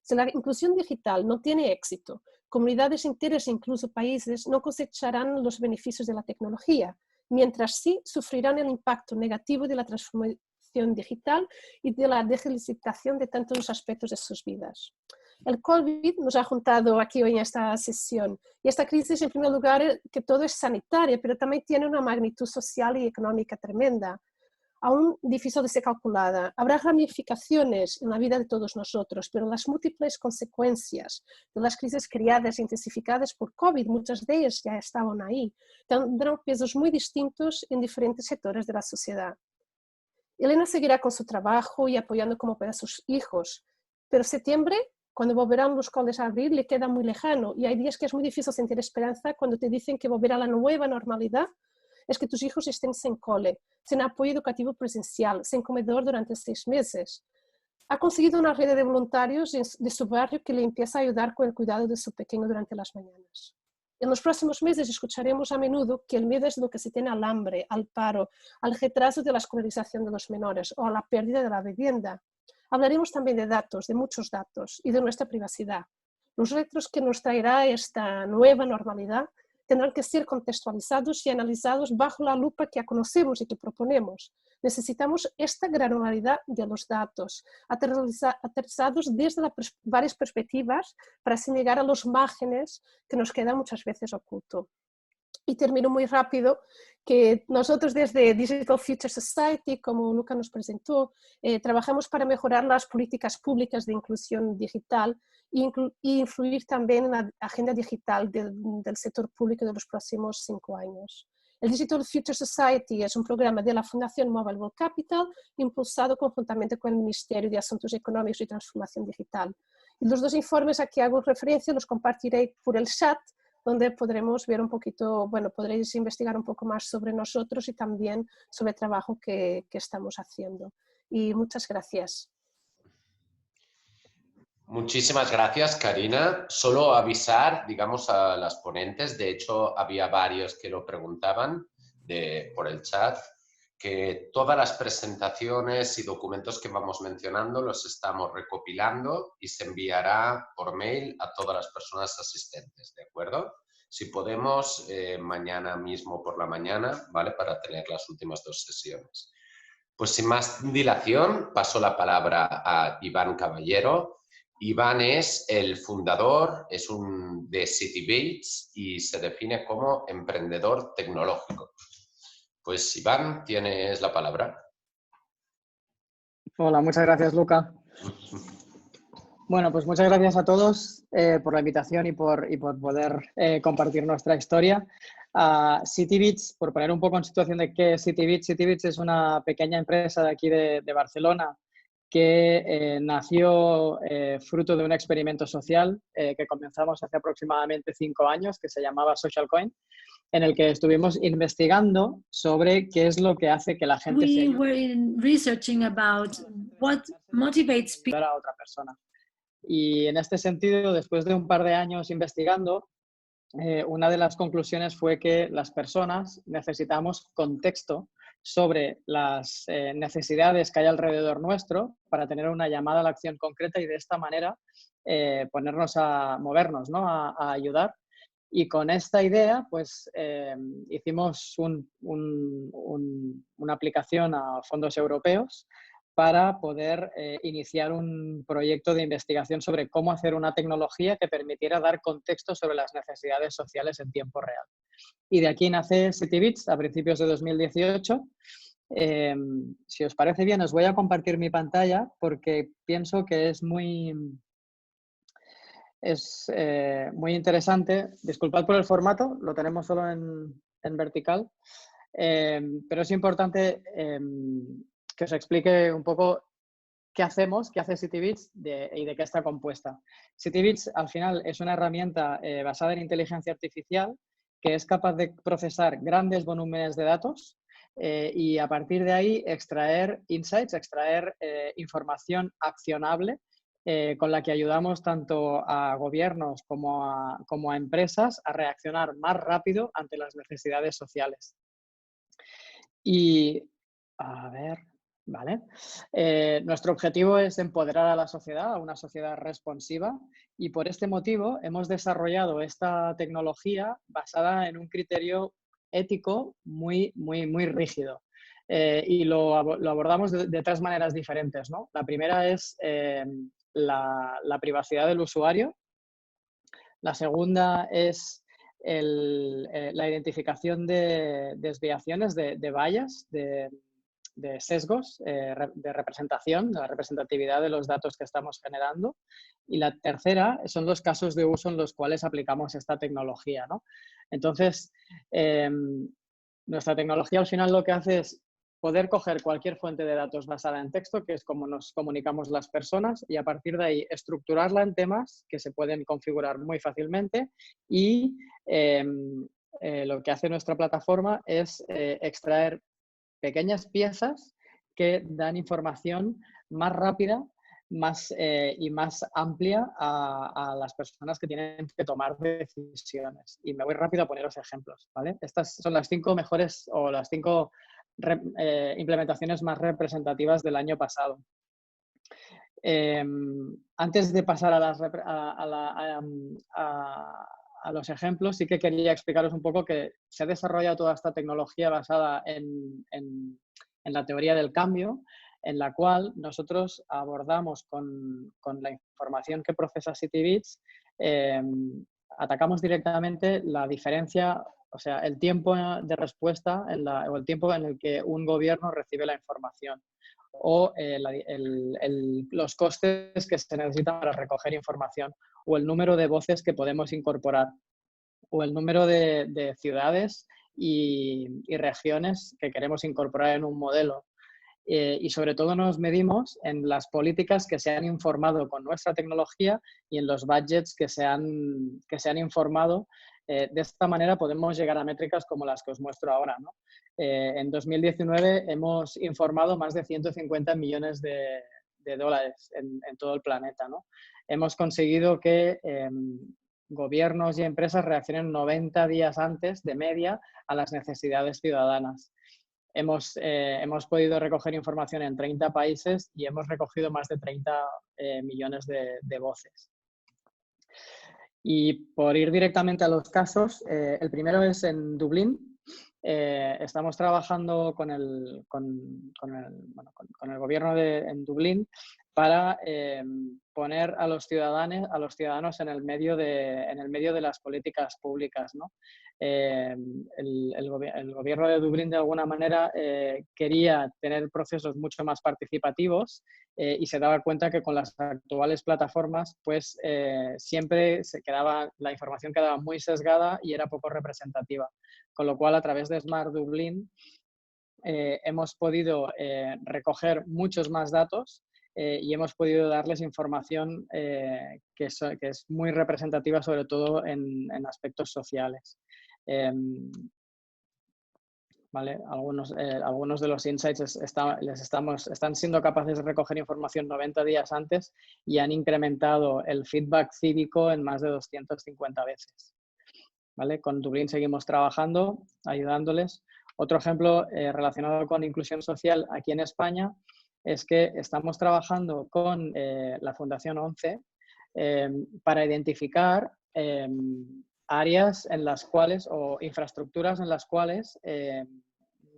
[SPEAKER 4] Si la inclusión digital no tiene éxito, comunidades enteras e incluso países no cosecharán los beneficios de la tecnología, mientras sí sufrirán el impacto negativo de la transformación digital y de la digitalización de tantos aspectos de sus vidas. El COVID nos ha juntado aquí hoy en esta sesión y esta crisis, en primer lugar, que todo es sanitaria, pero también tiene una magnitud social y económica tremenda. aún difícil de ser calculada. Habrá ramificaciones en la vida de todos nosotros, pero las múltiples consecuencias de las crisis creadas e intensificadas por COVID, muchas de ellas ya estaban ahí, tendrán pesos muy distintos en diferentes sectores de la sociedad. Elena seguirá con su trabajo y apoyando como pueda a sus hijos, pero septiembre, cuando volverán los coles a abrir, le queda muy lejano y hay días que es muy difícil sentir esperanza cuando te dicen que volverá a la nueva normalidad es que tus hijos estén sin cole, sin apoyo educativo presencial, sin comedor durante 6 meses. Ha conseguido una red de voluntarios de su barrio que le empieza a ayudar con el cuidado de su pequeño durante las mañanas. En los próximos meses escucharemos a menudo que el miedo es lo que se tiene al hambre, al paro, al retraso de la escolarización de los menores o a la pérdida de la vivienda. Hablaremos también de datos, de muchos datos y de nuestra privacidad. Los retos que nos traerá esta nueva normalidad tendrán que ser contextualizados y analizados bajo la lupa que ya conocemos y que proponemos. Necesitamos esta granularidad de los datos, aterrizados desde varias perspectivas para así llegar a los márgenes que nos quedan muchas veces ocultos. Y termino muy rápido, que nosotros desde Digital Future Society, como Luca nos presentó, trabajamos para mejorar las políticas públicas de inclusión digital e influir también en la agenda digital del sector público de los próximos 5 años. El Digital Future Society es un programa de la Fundación Mobile World Capital impulsado conjuntamente con el Ministerio de Asuntos Económicos y Transformación Digital. Y los 2 informes a que hago referencia los compartiré por el chat, donde podremos ver un poquito, bueno, podréis investigar un poco más sobre nosotros y también sobre el trabajo que estamos haciendo. Y muchas gracias.
[SPEAKER 1] Muchísimas gracias, Karina. Solo avisar, digamos, a las ponentes, de hecho había varios que lo preguntaban por el chat, que todas las presentaciones y documentos que vamos mencionando los estamos recopilando y se enviará por mail a todas las personas asistentes, ¿de acuerdo? Si podemos, mañana mismo por la mañana, ¿vale? Para tener las últimas 2 sesiones. Pues sin más dilación, paso la palabra a Iván Caballero. Iván es el fundador, de CityBits y se define como emprendedor tecnológico. Pues Iván, tienes la palabra.
[SPEAKER 6] Hola, muchas gracias, Luca. Bueno, pues muchas gracias a todos por la invitación y por poder compartir nuestra historia. CityBits, por poner un poco en situación de qué es CityBits, CityBits es una pequeña empresa de aquí de Barcelona que nació fruto de un experimento social que comenzamos hace aproximadamente 5 años, que se llamaba SocialCoin, en el que estuvimos investigando sobre qué es lo que hace que la gente se
[SPEAKER 5] were researching about what motivates people
[SPEAKER 6] a otra persona. Y en este sentido, después de un par de años investigando, una de las conclusiones fue que las personas necesitamos contexto sobre las necesidades que hay alrededor nuestro para tener una llamada a la acción concreta y de esta manera ponernos a movernos, ¿no? a ayudar. Y con esta idea, pues hicimos una aplicación a fondos europeos para poder iniciar un proyecto de investigación sobre cómo hacer una tecnología que permitiera dar contexto sobre las necesidades sociales en tiempo real. Y de aquí nace CityBits a principios de 2018. Si os parece bien, os voy a compartir mi pantalla porque pienso que es muy interesante. Disculpad por el formato, lo tenemos solo en vertical, pero es importante que os explique un poco qué hacemos, qué hace CityBits y de qué está compuesta. CityBits al final es una herramienta basada en inteligencia artificial que es capaz de procesar grandes volúmenes de datos y a partir de ahí extraer insights, extraer información accionable con la que ayudamos tanto a gobiernos como a empresas a reaccionar más rápido ante las necesidades sociales. Y, a ver, ¿vale? Nuestro objetivo es empoderar a la sociedad, a una sociedad responsiva, y por este motivo hemos desarrollado esta tecnología basada en un criterio ético muy rígido. Y lo abordamos de 3 maneras diferentes, ¿no? La primera es la privacidad del usuario. La segunda es la identificación de desviaciones, de vallas, de de sesgos de representación, de la representatividad de los datos que estamos generando. Y la tercera son los casos de uso en los cuales aplicamos esta tecnología, ¿no? Entonces, nuestra tecnología al final lo que hace es poder coger cualquier fuente de datos basada en texto, que es como nos comunicamos las personas, y a partir de ahí estructurarla en temas que se pueden configurar muy fácilmente y lo que hace nuestra plataforma es extraer pequeñas piezas que dan información más rápida y más amplia a las personas que tienen que tomar decisiones. Y me voy rápido a poneros ejemplos, ¿vale? Estas son las 5 mejores o las 5 implementaciones más representativas del año pasado. Antes de pasar a los ejemplos, sí que quería explicaros un poco que se ha desarrollado toda esta tecnología basada en la teoría del cambio, en la cual nosotros abordamos con la información que procesa CityBits, atacamos directamente la diferencia, o sea, el tiempo de respuesta o el tiempo en el que un gobierno recibe la información o los costes que se necesitan para recoger información o el número de voces que podemos incorporar o el número de ciudades y regiones que queremos incorporar en un modelo. Y sobre todo nos medimos en las políticas que se han informado con nuestra tecnología y en los budgets que se han informado. De esta manera podemos llegar a métricas como las que os muestro ahora, ¿no? En 2019 hemos informado más de 150 millones de dólares en todo el planeta, ¿no? Hemos conseguido que gobiernos y empresas reaccionen 90 días antes de media a las necesidades ciudadanas. Hemos podido recoger información en 30 países y hemos recogido más de 30 millones de voces. Y por ir directamente a los casos, el primero es en Dublín. Estamos trabajando con el gobierno en Dublín para poner a los ciudadanos en el medio de las políticas públicas, ¿no? El gobierno de Dublín de alguna manera quería tener procesos mucho más participativos y se daba cuenta que con las actuales plataformas pues siempre la información quedaba muy sesgada y era poco representativa, con lo cual a través de Smart Dublin hemos podido recoger muchos más datos y hemos podido darles información que es muy representativa, sobre todo en aspectos sociales. ¿Vale? Algunos de los insights están siendo capaces de recoger información 90 días antes y han incrementado el feedback cívico en más de 250 veces. ¿Vale? Con Dublín seguimos trabajando, ayudándoles. Otro ejemplo relacionado con inclusión social aquí en España es que estamos trabajando con la Fundación 11 para identificar áreas en las cuales o infraestructuras en las cuales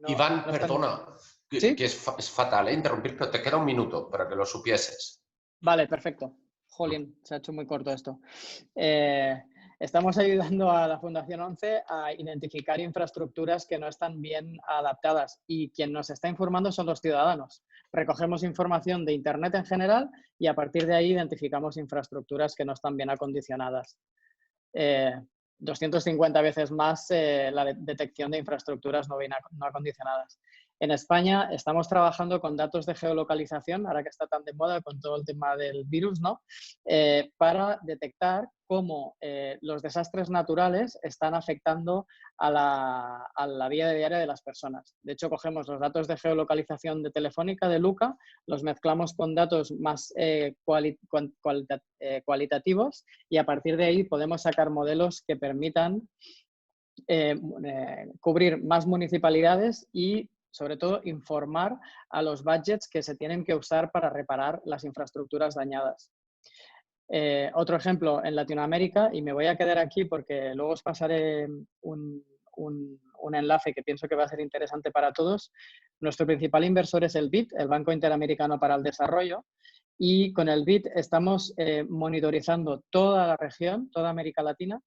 [SPEAKER 1] Iván, perdona,
[SPEAKER 6] ¿Sí?
[SPEAKER 1] que es fatal interrumpir, pero te queda un minuto para que lo supieses.
[SPEAKER 6] Vale, perfecto. Jolín, se ha hecho muy corto esto. Estamos ayudando a la Fundación 11 a identificar infraestructuras que no están bien adaptadas y quien nos está informando son los ciudadanos. Recogemos información de Internet en general y a partir de ahí identificamos infraestructuras que no están bien acondicionadas. 250 veces más la detección de infraestructuras no acondicionadas. En España estamos trabajando con datos de geolocalización, ahora que está tan de moda con todo el tema del virus, ¿no? Para detectar cómo los desastres naturales están afectando a la vida diaria de las personas. De hecho, cogemos los datos de geolocalización de Telefónica, de Luca, los mezclamos con datos más cualitativos y a partir de ahí podemos sacar modelos que permitan cubrir más municipalidades y sobre todo informar a los budgets que se tienen que usar para reparar las infraestructuras dañadas. Otro ejemplo en Latinoamérica, y me voy a quedar aquí porque luego os pasaré un enlace que pienso que va a ser interesante para todos. Nuestro principal inversor es el BID, el Banco Interamericano para el Desarrollo, y con el BID estamos monitorizando toda la región, toda América Latina,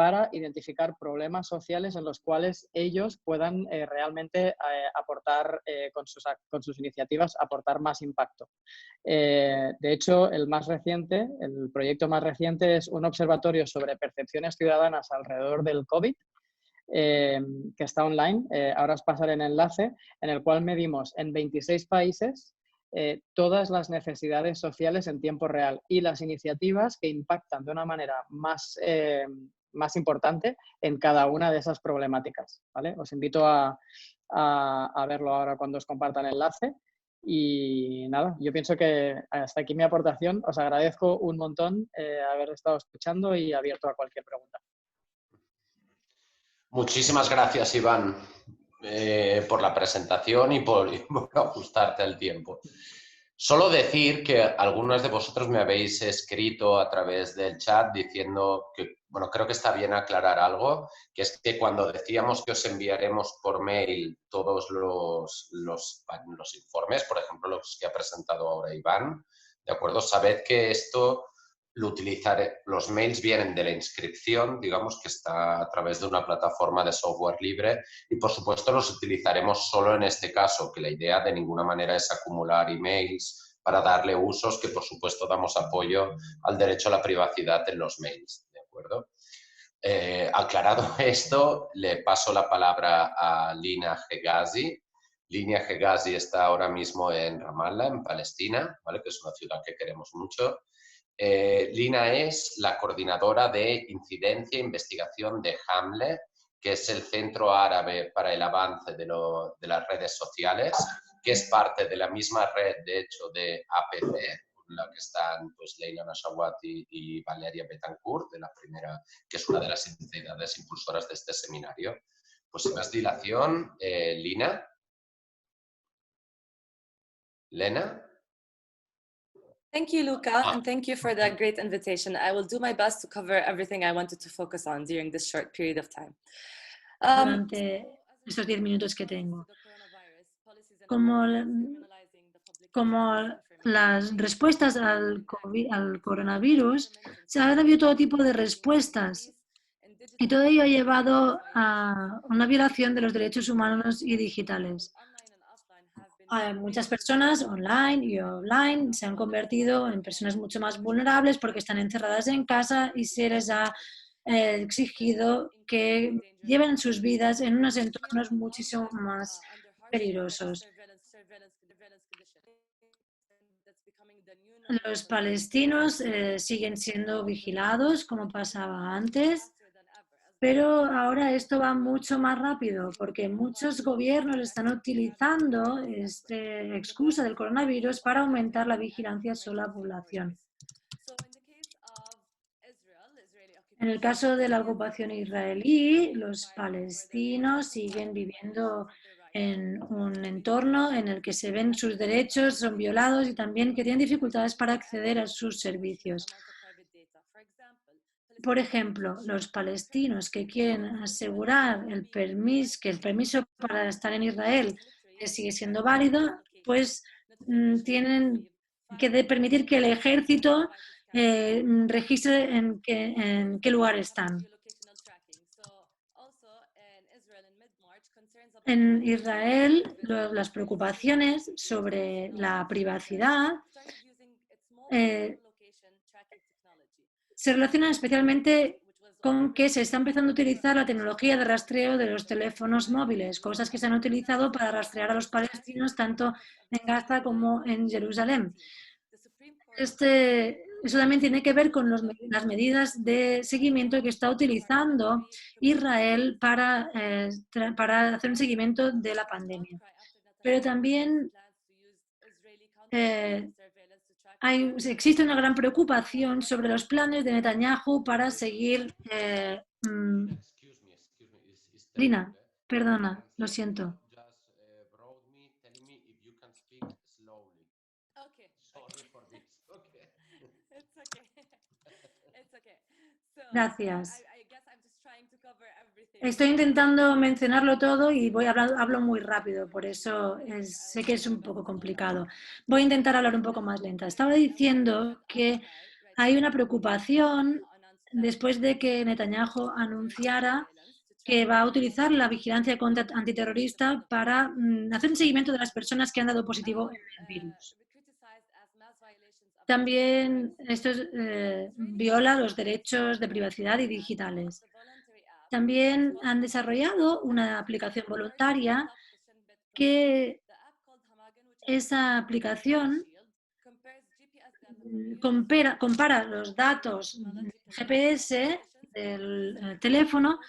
[SPEAKER 6] para identificar problemas sociales en los cuales ellos puedan realmente aportar, con sus iniciativas, aportar más impacto. De hecho, el proyecto más reciente es un observatorio sobre percepciones ciudadanas alrededor del COVID, que está online. Ahora os pasaré el enlace, en el cual medimos en 26 países todas las necesidades sociales en tiempo real y las iniciativas que impactan de una manera más importante en cada una de esas problemáticas, ¿vale? Os invito a verlo ahora cuando os compartan el enlace. Y nada, yo pienso que hasta aquí mi aportación. Os agradezco un montón haber estado escuchando y abierto a cualquier pregunta.
[SPEAKER 1] Muchísimas gracias, Iván, por la presentación y por ajustarte al tiempo. Solo decir que algunos de vosotros me habéis escrito a través del chat diciendo que, bueno, creo que está bien aclarar algo, que es que cuando decíamos que os enviaremos por mail todos los informes, por ejemplo, los que ha presentado ahora Iván, ¿de acuerdo? Sabed que esto lo utilizaré, los mails vienen de la inscripción, digamos que está a través de una plataforma de software libre y por supuesto los utilizaremos solo en este caso, que la idea de ninguna manera es acumular emails para darle usos, que por supuesto damos apoyo al derecho a la privacidad en los mails, ¿de acuerdo? Aclarado esto, le paso la palabra a Lina Hegazi. Lina Hegazi está ahora mismo en Ramallah, en Palestina, ¿vale? Que es una ciudad que queremos mucho. Lina es la coordinadora de incidencia e investigación de Hamle, que es el centro árabe para el avance de las redes sociales, que es parte de la misma red, de hecho, de APC, en la que están pues, Leila Nashawati y Valeria Betancourt, de la primera, que es una de las entidades impulsoras de este seminario. Pues sin más dilación, Lina. Lena.
[SPEAKER 7] Thank you, Luca, and thank you for that great invitation. I will do my best to cover everything I wanted to focus on during this short period of time.
[SPEAKER 5] Durante estos 10 minutos que tengo. Como las respuestas al coronavirus, se ha habido todo tipo de respuestas y todo ello ha llevado a una violación de los derechos humanos y digitales. Muchas personas online y offline se han convertido en personas mucho más vulnerables porque están encerradas en casa y se les ha exigido que lleven sus vidas en unos entornos muchísimo más peligrosos. Los palestinos siguen siendo vigilados como pasaba antes, pero ahora esto va mucho más rápido porque muchos gobiernos están utilizando esta excusa del coronavirus para aumentar la vigilancia sobre la población. En el caso de la ocupación israelí, los palestinos siguen viviendo en un entorno en el que se ven sus derechos, son violados y también que tienen dificultades para acceder a sus servicios. Por ejemplo, los palestinos que quieren asegurar que el permiso para estar en Israel sigue siendo válido, pues tienen que permitir que el ejército registre en qué lugar están. En Israel, las preocupaciones sobre la privacidad se relacionan especialmente con que se está empezando a utilizar la tecnología de rastreo de los teléfonos móviles, cosas que se han utilizado para rastrear a los palestinos tanto en Gaza como en Jerusalén. Eso también tiene que ver con las medidas de seguimiento que está utilizando Israel para hacer un seguimiento de la pandemia. Pero también existe una gran preocupación sobre los planes de Netanyahu para seguir... Lina, perdona, lo siento. Gracias. Estoy intentando mencionarlo todo y hablo muy rápido, por eso sé que es un poco complicado. Voy a intentar hablar un poco más lenta. Estaba diciendo que hay una preocupación después de que Netanyahu anunciara que va a utilizar la vigilancia antiterrorista para hacer un seguimiento de las personas que han dado positivo en el virus. También esto viola los derechos de privacidad y digitales. También han desarrollado una aplicación voluntaria que esa aplicación compara los datos GPS del teléfono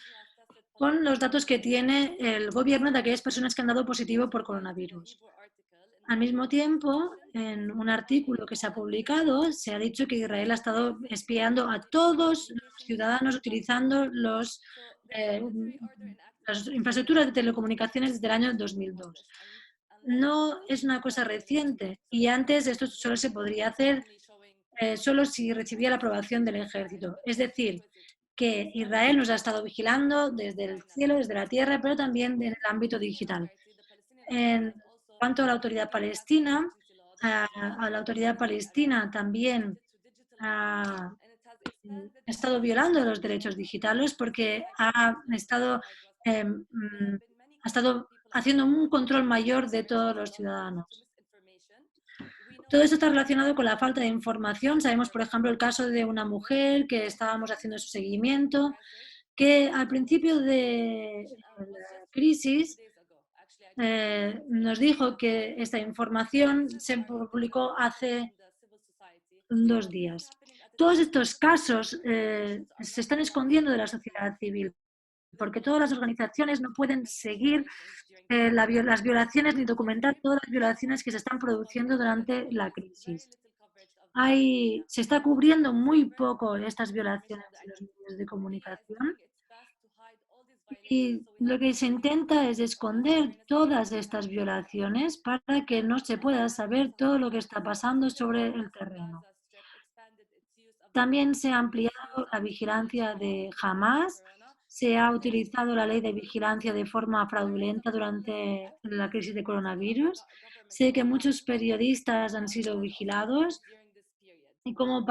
[SPEAKER 5] con los datos que tiene el gobierno de aquellas personas que han dado positivo por coronavirus. Al mismo tiempo, en un artículo que se ha publicado, se ha dicho que Israel ha estado espiando a todos los ciudadanos utilizando las infraestructuras de telecomunicaciones desde el año 2002. No es una cosa reciente y antes esto solo se podría hacer solo si recibía la aprobación del ejército. Es decir, que Israel nos ha estado vigilando desde el cielo, desde la tierra, pero también en el ámbito digital. En cuanto a la autoridad palestina, la autoridad palestina también ha estado violando los derechos digitales porque ha estado haciendo un control mayor de todos los ciudadanos. Todo esto está relacionado con la falta de información. Sabemos, por ejemplo, el caso de una mujer que estábamos haciendo su seguimiento, que al principio de la crisis nos dijo que esta información se publicó hace 2 días. Todos estos casos se están escondiendo de la sociedad civil porque todas las organizaciones no pueden seguir las violaciones ni documentar todas las violaciones que se están produciendo durante la crisis. Se está cubriendo muy poco estas violaciones en los medios de comunicación y lo que se intenta es esconder todas estas violaciones para que no se pueda saber todo lo que está pasando sobre el terreno. También se ha ampliado la vigilancia de Hamas, se ha utilizado la ley de vigilancia de forma fraudulenta durante la crisis de coronavirus. Sé que muchos periodistas han sido vigilados y como ha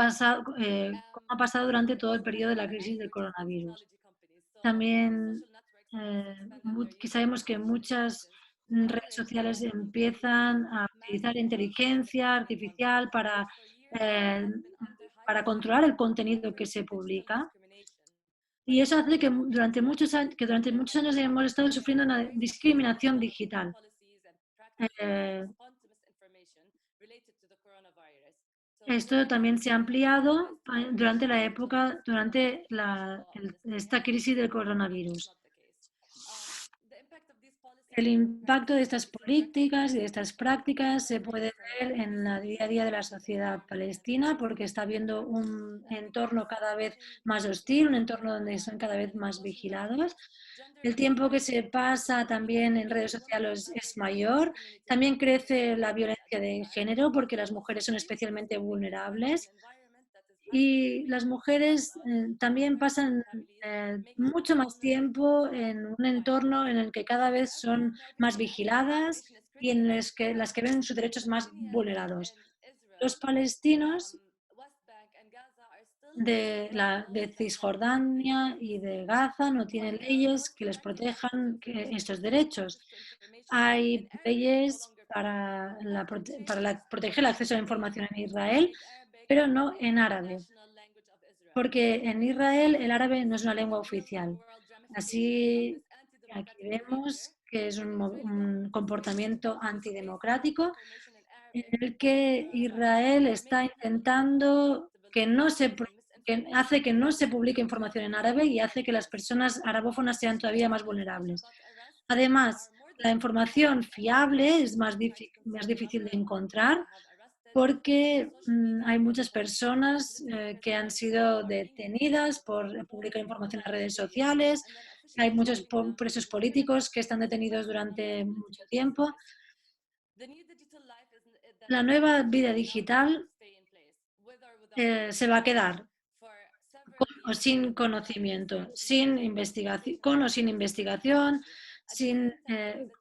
[SPEAKER 5] pasado durante todo el periodo de la crisis del coronavirus. También sabemos que muchas redes sociales empiezan a utilizar inteligencia artificial para controlar el contenido que se publica. Y eso hace que durante muchos años hemos estado sufriendo una discriminación digital. Esto también se ha ampliado durante esta crisis del coronavirus. El impacto de estas políticas y de estas prácticas se puede ver en el día a día de la sociedad palestina porque está habiendo un entorno cada vez más hostil, un entorno donde son cada vez más vigilados. El tiempo que se pasa también en redes sociales es mayor. También crece la violencia de género porque las mujeres son especialmente vulnerables. Y las mujeres también pasan mucho más tiempo en un entorno en el que cada vez son más vigiladas y en las que ven sus derechos más vulnerados. Los palestinos de Cisjordania y de Gaza no tienen leyes que les protejan estos derechos. Hay leyes para proteger el acceso a la información en Israel, pero no en árabe, porque en Israel el árabe no es una lengua oficial. Así, aquí vemos que es un comportamiento antidemocrático en el que Israel está intentando que hace que no se publique información en árabe y hace que las personas arabófonas sean todavía más vulnerables. Además, la información fiable es más difícil de encontrar porque hay muchas personas que han sido detenidas por publicar información en las redes sociales, hay muchos presos políticos que están detenidos durante mucho tiempo. La nueva vida digital se va a quedar con o sin conocimiento, sin investigación, con o sin investigación,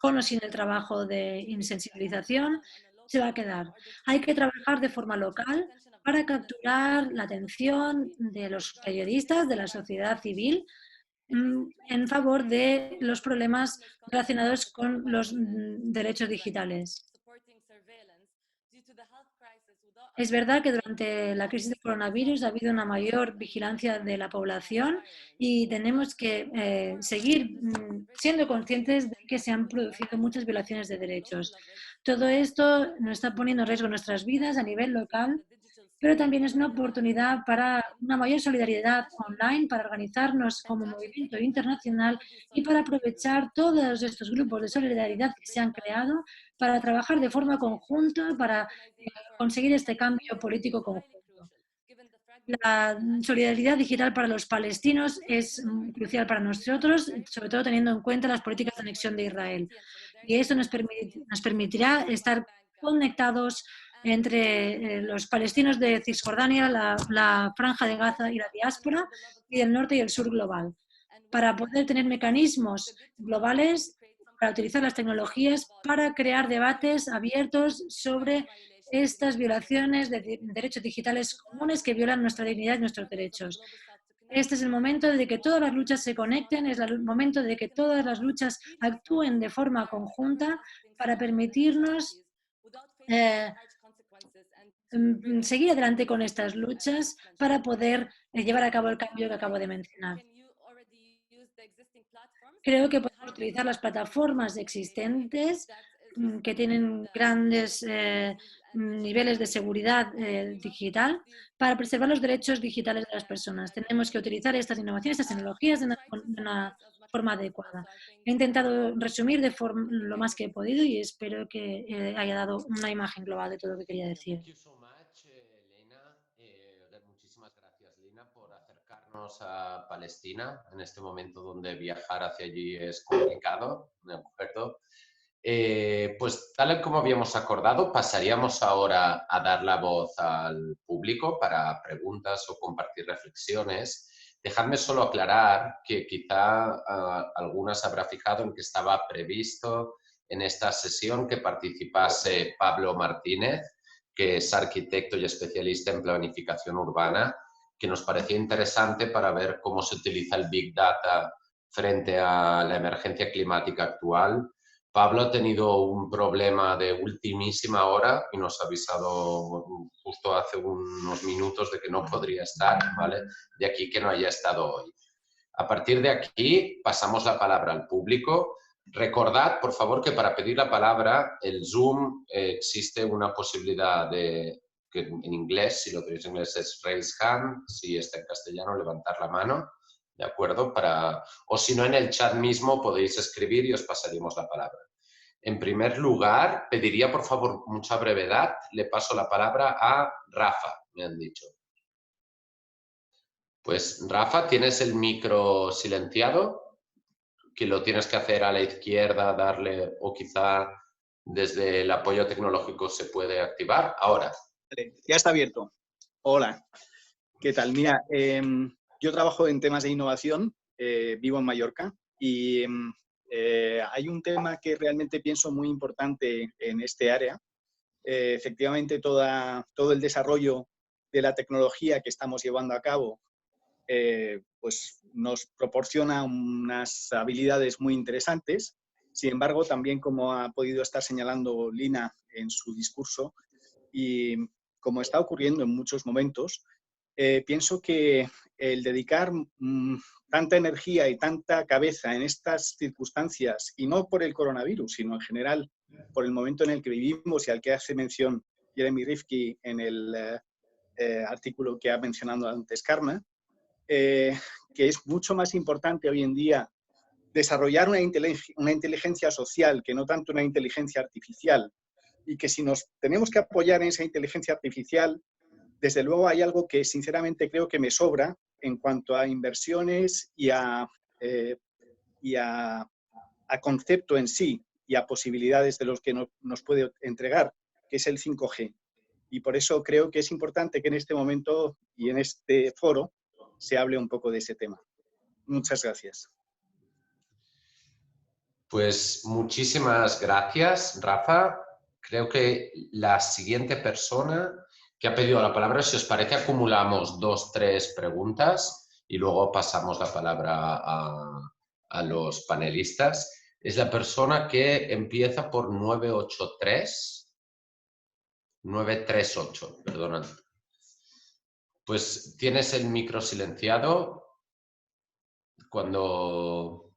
[SPEAKER 5] con o sin el trabajo de insensibilización, se va a quedar. Hay que trabajar de forma local para capturar la atención de los periodistas, de la sociedad civil, en favor de los problemas relacionados con los derechos digitales. Es verdad que durante la crisis del coronavirus ha habido una mayor vigilancia de la población y tenemos que seguir siendo conscientes de que se han producido muchas violaciones de derechos. Todo esto nos está poniendo en riesgo nuestras vidas a nivel local, pero también es una oportunidad para una mayor solidaridad online, para organizarnos como movimiento internacional y para aprovechar todos estos grupos de solidaridad que se han creado para trabajar de forma conjunta, para conseguir este cambio político conjunto. La solidaridad digital para los palestinos es crucial para nosotros, sobre todo teniendo en cuenta las políticas de anexión de Israel. Y eso nos permitirá estar conectados entre los palestinos de Cisjordania, la Franja de Gaza y la diáspora, y el norte y el sur global, para poder tener mecanismos globales, para utilizar las tecnologías, para crear debates abiertos sobre estas violaciones de derechos digitales comunes que violan nuestra dignidad y nuestros derechos. Este es el momento de que todas las luchas se conecten, es el momento de que todas las luchas actúen de forma conjunta para permitirnos seguir adelante con estas luchas para poder llevar a cabo el cambio que acabo de mencionar. Creo que podemos utilizar las plataformas existentes que tienen grandes niveles de seguridad digital para preservar los derechos digitales de las personas. Tenemos que utilizar estas innovaciones, estas tecnologías de una forma adecuada. He intentado resumir lo más que he podido y espero que haya dado una imagen global de todo lo que quería decir.
[SPEAKER 1] Muchísimas gracias, Lina, por acercarnos a Palestina en este momento donde viajar hacia allí es complicado, ¿de acuerdo? Pues tal y como habíamos acordado, pasaríamos ahora a dar la voz al público para preguntas o compartir reflexiones. Dejadme solo aclarar que quizá algunas habrá fijado en que estaba previsto en esta sesión que participase Pablo Martínez, que es arquitecto y especialista en planificación urbana, que nos parecía interesante para ver cómo se utiliza el Big Data frente a la emergencia climática actual. Pablo ha tenido un problema de ultimísima hora y nos ha avisado justo hace unos minutos de que no podría estar, ¿vale? De aquí que no haya estado hoy. A partir de aquí pasamos la palabra al público. Recordad, por favor, que para pedir la palabra, el Zoom existe una posibilidad de, que en inglés, si lo tenéis en inglés es raise hand, si está en castellano, levantar la mano, ¿de acuerdo? O si no, en el chat mismo podéis escribir y os pasaremos la palabra. En primer lugar, pediría, por favor, mucha brevedad. Le paso la palabra a Rafa, me han dicho. Pues, Rafa, ¿tienes el micro silenciado? Que lo tienes que hacer a la izquierda, darle, o quizá desde el apoyo tecnológico se puede activar. Ahora.
[SPEAKER 8] Ya está abierto. Hola, ¿qué tal? Mira, yo trabajo en temas de innovación, vivo en Mallorca y hay un tema que realmente pienso muy importante en este área. Efectivamente, todo el desarrollo de la tecnología que estamos llevando a cabo pues nos proporciona unas habilidades muy interesantes. Sin embargo, también como ha podido estar señalando Lina en su discurso y como está ocurriendo en muchos momentos, pienso que el dedicar tanta energía y tanta cabeza en estas circunstancias, y no por el coronavirus, sino en general por el momento en el que vivimos y al que hace mención Jeremy Rifkin en el artículo que ha mencionado antes Carmen, que es mucho más importante hoy en día desarrollar una inteligencia social que no tanto una inteligencia artificial, y que si nos tenemos que apoyar en esa inteligencia artificial, desde luego hay algo que sinceramente creo que me sobra en cuanto a inversiones y a concepto en sí y a posibilidades de los que nos puede entregar, que es el 5G. Y por eso creo que es importante que en este momento y en este foro se hable un poco de ese tema. Muchas gracias.
[SPEAKER 1] Pues muchísimas gracias, Rafa. Creo que la siguiente persona que ha pedido la palabra. Si os parece, acumulamos 2 o 3 preguntas y luego pasamos la palabra a los panelistas. Es la persona que empieza por 938, perdona. Pues tienes el micro silenciado. Cuando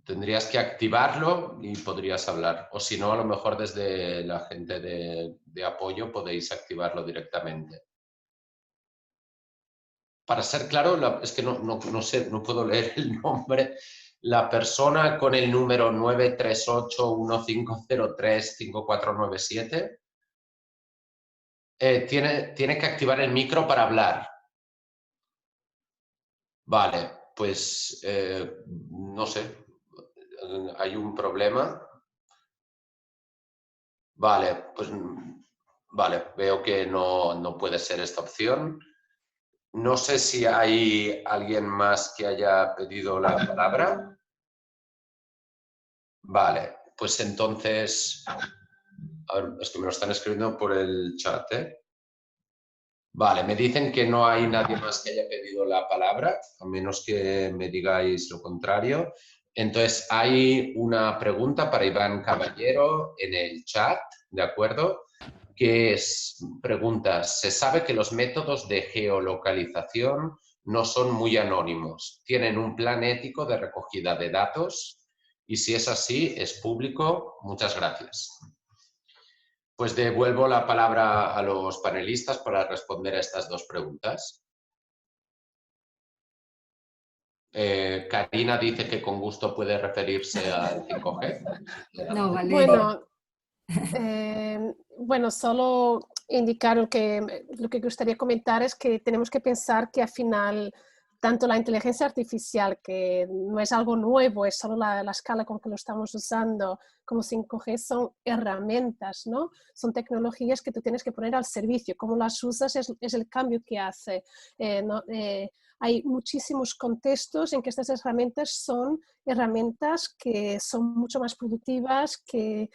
[SPEAKER 1] tendrías que activarlo y podrías hablar. O si no, a lo mejor desde la gente de apoyo podéis activarlo directamente. Para ser claro, es que no sé, no puedo leer el nombre. La persona con el número 938-1503-5497 tiene que activar el micro para hablar. Vale, pues no sé, hay un problema. Vale, pues vale, veo que no puede ser esta opción. No sé si hay alguien más que haya pedido la palabra. Vale, pues entonces, a ver, es que me lo están escribiendo por el chat, ¿eh? Vale, me dicen que no hay nadie más que haya pedido la palabra, a menos que me digáis lo contrario. Entonces, hay una pregunta para Iván Caballero en el chat, ¿de acuerdo? Que pregunta, se sabe que los métodos de geolocalización no son muy anónimos, tienen un plan ético de recogida de datos y si es así, es público. Muchas gracias. Pues devuelvo la palabra a los panelistas para responder a estas 2 preguntas. Karina dice que con gusto puede referirse al 5G.
[SPEAKER 2] No, Valeria.
[SPEAKER 4] Bueno, solo indicar que lo que gustaría comentar es que tenemos que pensar que al final tanto la inteligencia artificial, que no es algo nuevo, es solo la escala con que lo estamos usando, como 5G, son herramientas, ¿no? Son tecnologías que tú tienes que poner al servicio. Cómo las usas es el cambio que hace. Hay muchísimos contextos en que estas herramientas son herramientas que son mucho más productivas, que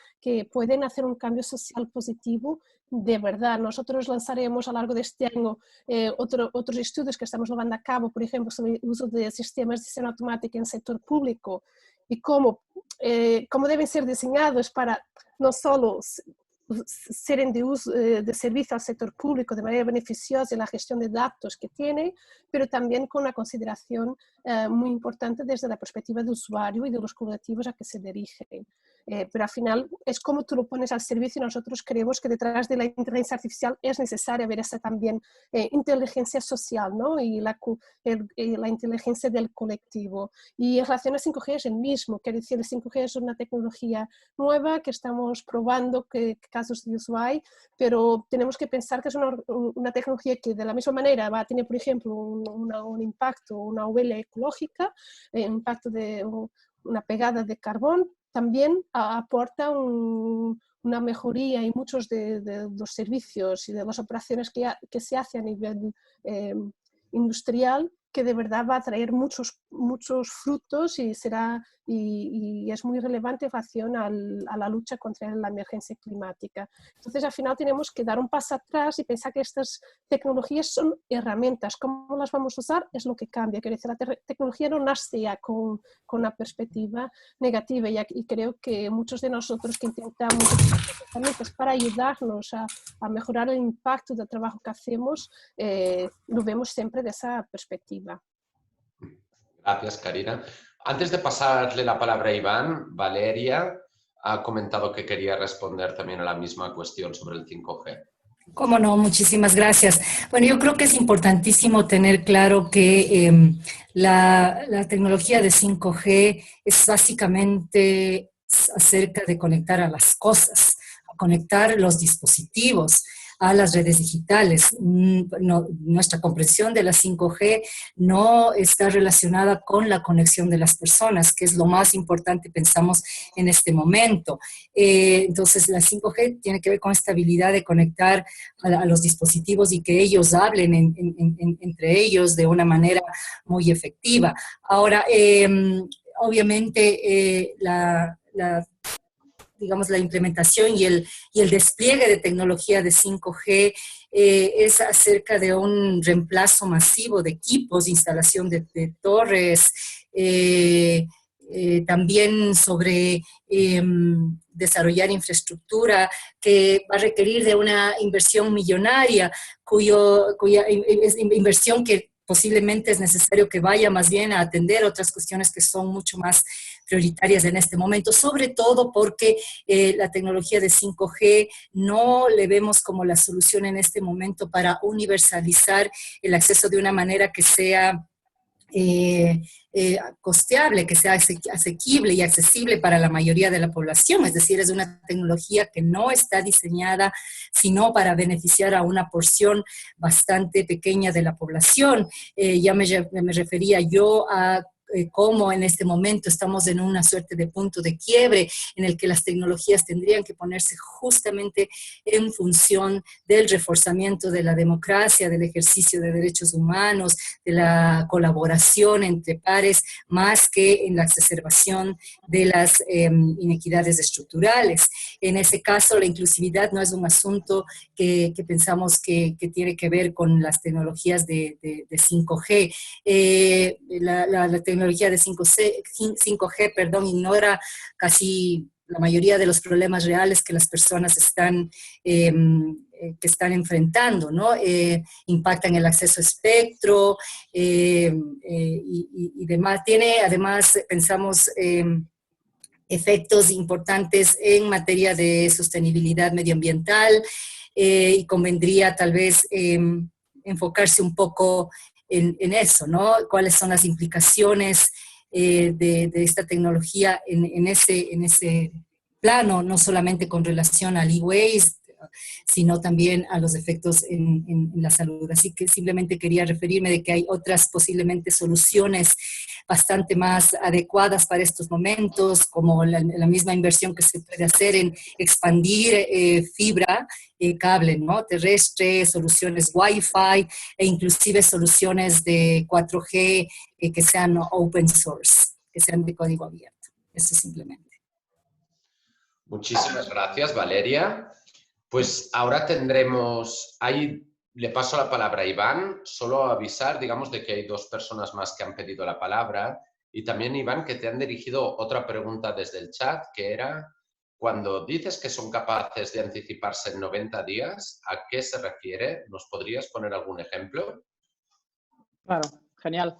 [SPEAKER 4] pueden hacer un cambio social positivo de verdad. Nosotros lanzaremos a lo largo de este año otros estudios que estamos llevando a cabo, por ejemplo, sobre el uso de sistemas de gestión automática en el sector público y cómo deben ser diseñados para no solo ser de servicio al sector público de manera beneficiosa en la gestión de datos que tiene, pero también con una consideración muy importante desde la perspectiva del usuario y de los colectivos a que se dirigen. Pero al final es como tú lo pones al servicio y nosotros creemos que detrás de la inteligencia artificial es necesaria ver esa también inteligencia social, ¿no? Y la inteligencia del colectivo. Y en relación a 5G es el mismo, quiero decir, el 5G es una tecnología nueva que estamos probando, que casos de uso hay, pero tenemos que pensar que es una tecnología que de la misma manera va a tener, por ejemplo, un impacto, una huella ecológica, un impacto de una pegada de carbón, también aporta una mejoría en muchos de los servicios y de las operaciones que se hacen a nivel industrial, que de verdad va a traer muchos frutos y es muy relevante en relación a la lucha contra la emergencia climática. Entonces, al final tenemos que dar un paso atrás y pensar que estas tecnologías son herramientas. ¿Cómo las vamos a usar? Es lo que cambia. Quiero decir, la tecnología no nace ya con una perspectiva negativa y creo que muchos de nosotros que intentamos herramientas para ayudarnos a mejorar el impacto del trabajo que hacemos, lo vemos siempre de esa perspectiva.
[SPEAKER 1] Gracias, Karina. Antes de pasarle la palabra a Iván, Valeria ha comentado que quería responder también a la misma cuestión sobre el 5G.
[SPEAKER 2] Cómo no, muchísimas gracias. Bueno, yo creo que es importantísimo tener claro que la tecnología de 5G es básicamente acerca de conectar a las cosas, a conectar los dispositivos a las redes digitales. Nuestra comprensión de la 5G no está relacionada con la conexión de las personas, que es lo más importante, pensamos, en este momento. Entonces, la 5G tiene que ver con esta habilidad de conectar a los dispositivos y que ellos hablen entre ellos de una manera muy efectiva. Ahora, obviamente, digamos, la implementación y el despliegue de tecnología de 5G es acerca de un reemplazo masivo de equipos, instalación de torres, también sobre desarrollar infraestructura que va a requerir de una inversión millonaria, cuya inversión que posiblemente es necesario que vaya más bien a atender otras cuestiones que son mucho más prioritarias en este momento, sobre todo porque la tecnología de 5G no le vemos como la solución en este momento para universalizar el acceso de una manera que sea costeable, que sea asequible y accesible para la mayoría de la población. Es decir, es una tecnología que no está diseñada sino para beneficiar a una porción bastante pequeña de la población. Ya me refería yo a cómo en este momento estamos en una suerte de punto de quiebre en el que las tecnologías tendrían que ponerse justamente en función del reforzamiento de la democracia, del ejercicio de derechos humanos, de la colaboración entre pares, más que en la exacerbación de las inequidades estructurales. En ese caso, la inclusividad no es un asunto que pensamos que tiene que ver con las tecnologías de 5G. La tecnología de 5G, ignora casi la mayoría de los problemas reales que las personas que están enfrentando, ¿no? Impactan el acceso a espectro y demás. Tiene, además, pensamos, efectos importantes en materia de sostenibilidad medioambiental y convendría tal vez enfocarse un poco en eso, ¿no? ¿Cuáles son las implicaciones de esta tecnología en ese plano, no solamente con relación al e-waste, sino también a los efectos en la salud? Así que simplemente quería referirme de que hay otras posiblemente soluciones bastante más adecuadas para estos momentos, como la misma inversión que se puede hacer en expandir fibra, cable, ¿no? Terrestre, soluciones Wi-Fi e inclusive soluciones de 4G que sean open source, que sean de código abierto. Eso simplemente.
[SPEAKER 1] Muchísimas gracias, Valeria. Pues ahora tendremos, ahí le paso la palabra a Iván, solo avisar, digamos, de que hay dos personas más que han pedido la palabra y también, Iván, que te han dirigido otra pregunta desde el chat, que era, cuando dices que son capaces de anticiparse en 90 días, ¿a qué se refiere? ¿Nos podrías poner algún ejemplo?
[SPEAKER 6] Claro, genial.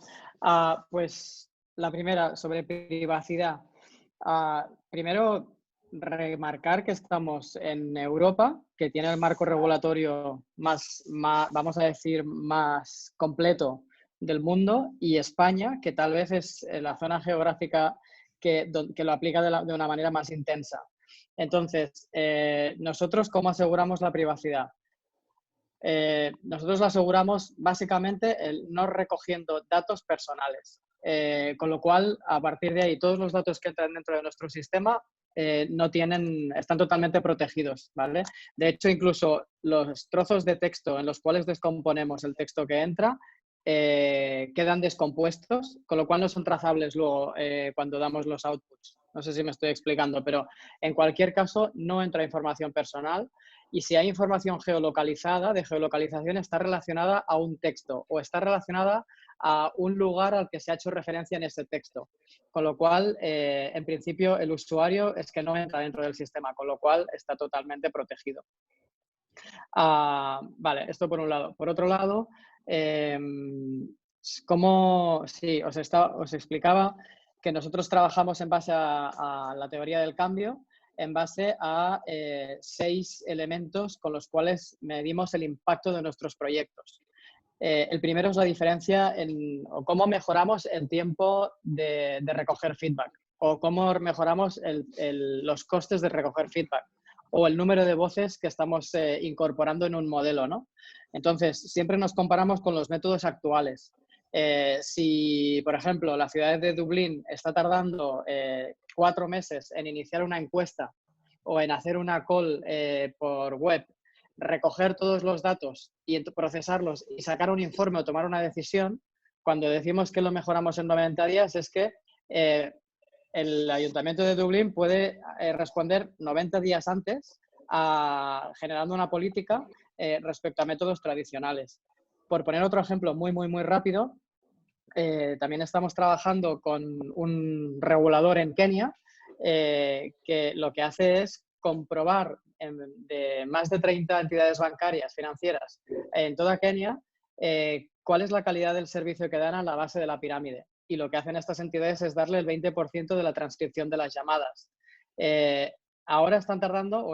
[SPEAKER 6] Pues la primera, sobre privacidad. Primero, remarcar que estamos en Europa, que tiene el marco regulatorio más, vamos a decir, más completo del mundo, y España, que tal vez es la zona geográfica que lo aplica de una manera más intensa. Entonces, nosotros, ¿cómo aseguramos la privacidad? Nosotros lo aseguramos básicamente no recogiendo datos personales, con lo cual, a partir de ahí, todos los datos que entran dentro de nuestro sistema están totalmente protegidos, ¿vale? De hecho, incluso los trozos de texto en los cuales descomponemos el texto que entra quedan descompuestos, con lo cual no son trazables luego cuando damos los outputs. No sé si me estoy explicando, pero en cualquier caso no entra información personal. Y si hay información geolocalizada, de geolocalización, está relacionada a un texto o está relacionada a un lugar al que se ha hecho referencia en ese texto. Con lo cual, en principio, el usuario es que no entra dentro del sistema, con lo cual está totalmente protegido. Vale, esto por un lado. Por otro lado, os explicaba que nosotros trabajamos en base a la teoría del cambio, en base a 6 elementos con los cuales medimos el impacto de nuestros proyectos. El primero es la diferencia o cómo mejoramos el tiempo de recoger feedback, o cómo mejoramos los costes de recoger feedback, o el número de voces que estamos incorporando en un modelo, ¿no? Entonces, siempre nos comparamos con los métodos actuales. Si, por ejemplo, la ciudad de Dublín está tardando 4 meses en iniciar una encuesta o en hacer una call por web, recoger todos los datos y procesarlos y sacar un informe o tomar una decisión, cuando decimos que lo mejoramos en 90 días es que el Ayuntamiento de Dublín puede responder 90 días antes generando una política respecto a métodos tradicionales. Por poner otro ejemplo muy rápido, también estamos trabajando con un regulador en Kenia que lo que hace es comprobar de más de 30 entidades bancarias financieras en toda Kenia cuál es la calidad del servicio que dan a la base de la pirámide. Y lo que hacen estas entidades es darle el 20% de la transcripción de las llamadas. Ahora estaban tardando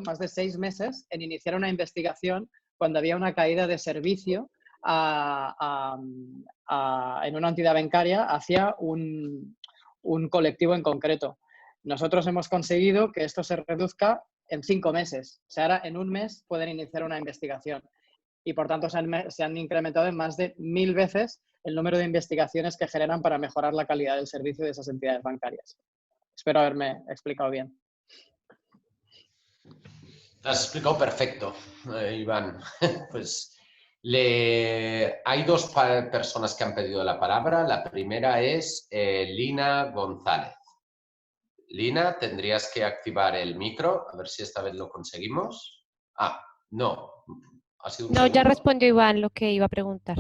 [SPEAKER 6] más de 6 meses en iniciar una investigación cuando había una caída de servicio en una entidad bancaria hacia un colectivo en concreto. Nosotros hemos conseguido que esto se reduzca en 5 meses. O sea, ahora en 1 mes pueden iniciar una investigación. Y por tanto se han incrementado en más de 1000 veces el número de investigaciones que generan para mejorar la calidad del servicio de esas entidades bancarias. Espero haberme explicado bien.
[SPEAKER 1] Te has explicado perfecto, Iván. Pues hay 2 personas que han pedido la palabra. La primera es Lina González. Lina, tendrías que activar el micro, a ver si esta vez lo conseguimos. Ah, no. ¿Ha sido un
[SPEAKER 9] No,
[SPEAKER 1] segundo?
[SPEAKER 9] ya respondió Iván lo que iba a preguntar.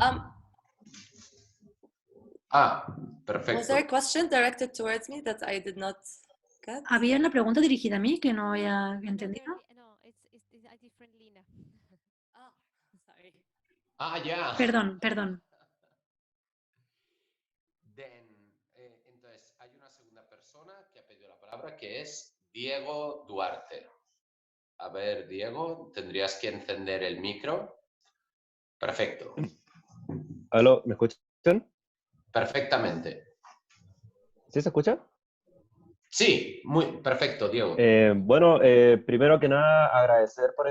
[SPEAKER 1] Perfecto.
[SPEAKER 7] Was there a question directed towards me that I did not get?
[SPEAKER 5] Había una pregunta dirigida a mí que no había entendido.
[SPEAKER 9] No, it's a different Lina.
[SPEAKER 7] Sorry.
[SPEAKER 1] Ya.
[SPEAKER 5] Perdón.
[SPEAKER 1] Entonces, hay una segunda persona que ha pedido la palabra, que es Diego Duarte. A ver, Diego, tendrías que encender el micro. Perfecto.
[SPEAKER 10] ¿Aló? ¿Me escuchan?
[SPEAKER 1] Perfectamente.
[SPEAKER 10] ¿Sí se escucha?
[SPEAKER 1] Sí, muy perfecto, Diego.
[SPEAKER 10] Bueno, primero que nada, agradecer por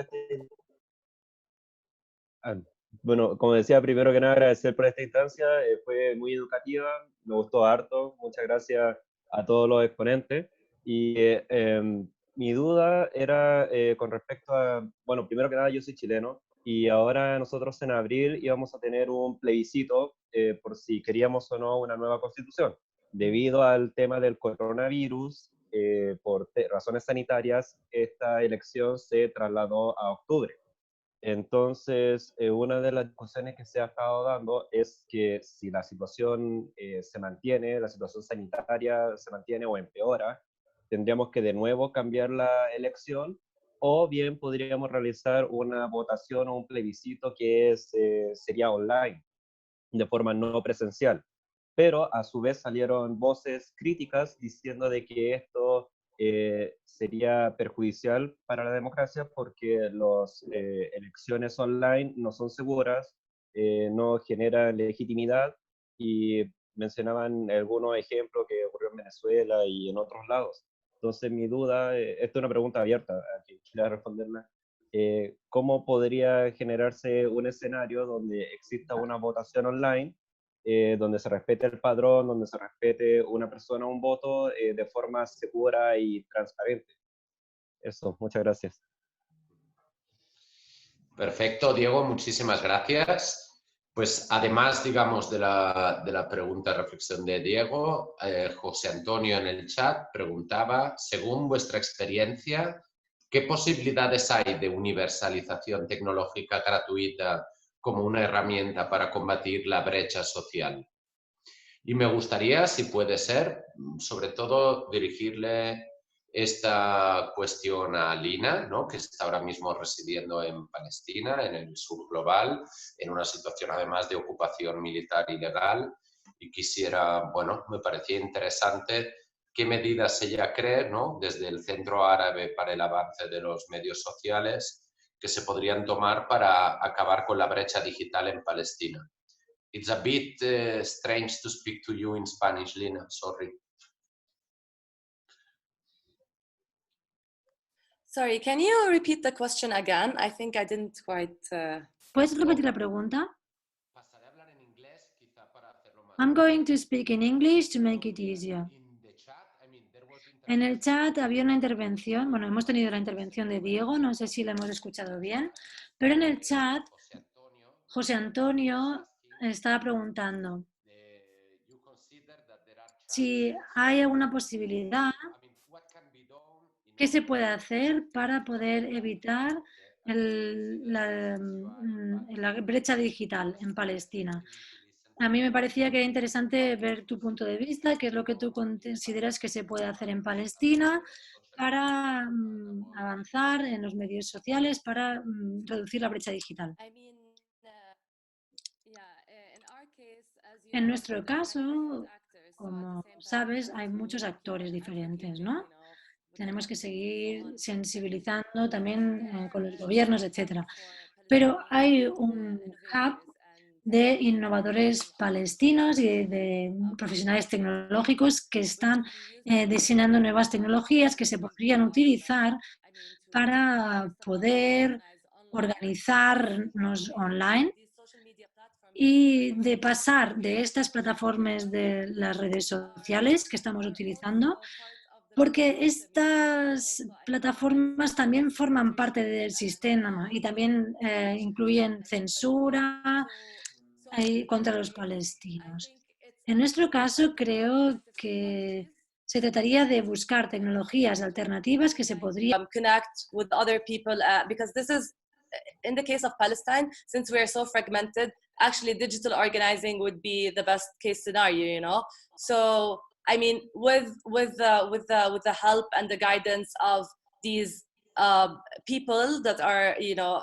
[SPEAKER 10] Bueno, como decía, primero que nada, agradecer por esta instancia. Fue muy educativa, me gustó harto. Muchas gracias a todos los exponentes. Y mi duda era con respecto a, bueno, primero que nada, yo soy chileno y ahora nosotros en abril íbamos a tener un plebiscito por si queríamos o no una nueva constitución. Debido al tema del coronavirus, por razones sanitarias, esta elección se trasladó a octubre. Entonces, una de las discusiones que se ha estado dando es que si la situación se mantiene, la situación sanitaria se mantiene o empeora, tendríamos que de nuevo cambiar la elección, o bien podríamos realizar una votación o un plebiscito que sería online, de forma no presencial. Pero a su vez salieron voces críticas diciendo de que esto sería perjudicial para la democracia porque las elecciones online no son seguras, no generan legitimidad, y mencionaban algunos ejemplos que ocurrió en Venezuela y en otros lados. Entonces mi duda, esta es una pregunta abierta a quien quiera responderla, ¿cómo podría generarse un escenario donde exista una votación online, donde se respete el padrón, donde se respete una persona un voto de forma segura y transparente? Eso, muchas gracias.
[SPEAKER 1] Perfecto, Diego, muchísimas gracias. Pues además, digamos, de la pregunta reflexión de Diego, José Antonio en el chat preguntaba, según vuestra experiencia, ¿qué posibilidades hay de universalización tecnológica gratuita como una herramienta para combatir la brecha social? Y me gustaría, si puede ser, sobre todo dirigirle esta cuestión a Lina, ¿no?, que está ahora mismo residiendo en Palestina, en el sur global, en una situación además de ocupación militar ilegal, y quisiera, bueno, me parecía interesante qué medidas ella cree, ¿no?, desde el Centro Árabe para el Avance de los Medios Sociales, que se podrían tomar para acabar con la brecha digital en Palestina. It's a bit strange to speak to you in Spanish, Lina, sorry.
[SPEAKER 7] Sorry, can you repeat the question again? I think I didn't quite...
[SPEAKER 5] ¿Puedes repetir la pregunta?
[SPEAKER 1] Pasaré a hablar en inglés, quizá para hacerlo más.
[SPEAKER 5] I'm going to speak in English to make it easier. En el chat había una intervención, bueno, hemos tenido la intervención de Diego, no sé si la hemos escuchado bien, pero en el chat José Antonio estaba preguntando si hay alguna posibilidad, ¿qué se puede hacer para poder evitar la brecha digital en Palestina? A mí me parecía que era interesante ver tu punto de vista, qué es lo que tú consideras que se puede hacer en Palestina para avanzar en los medios sociales, para reducir la brecha digital. En nuestro caso, como sabes, hay muchos actores diferentes, ¿no? Tenemos que seguir sensibilizando también con los gobiernos, etcétera. Pero hay un hub de innovadores palestinos y de profesionales tecnológicos que están diseñando nuevas tecnologías que se podrían utilizar para poder organizarnos online y de pasar de estas plataformas de las redes sociales que estamos utilizando, porque estas plataformas también forman parte del sistema y también incluyen censura contra los palestinos. En nuestro caso, creo que se trataría de buscar tecnologías alternativas que se podrían
[SPEAKER 7] connect with other people, because this is, in the case of Palestine, since we are so fragmented, actually digital organizing would be the best case scenario, you know. So I mean, with the help and the guidance of these people that are, you know,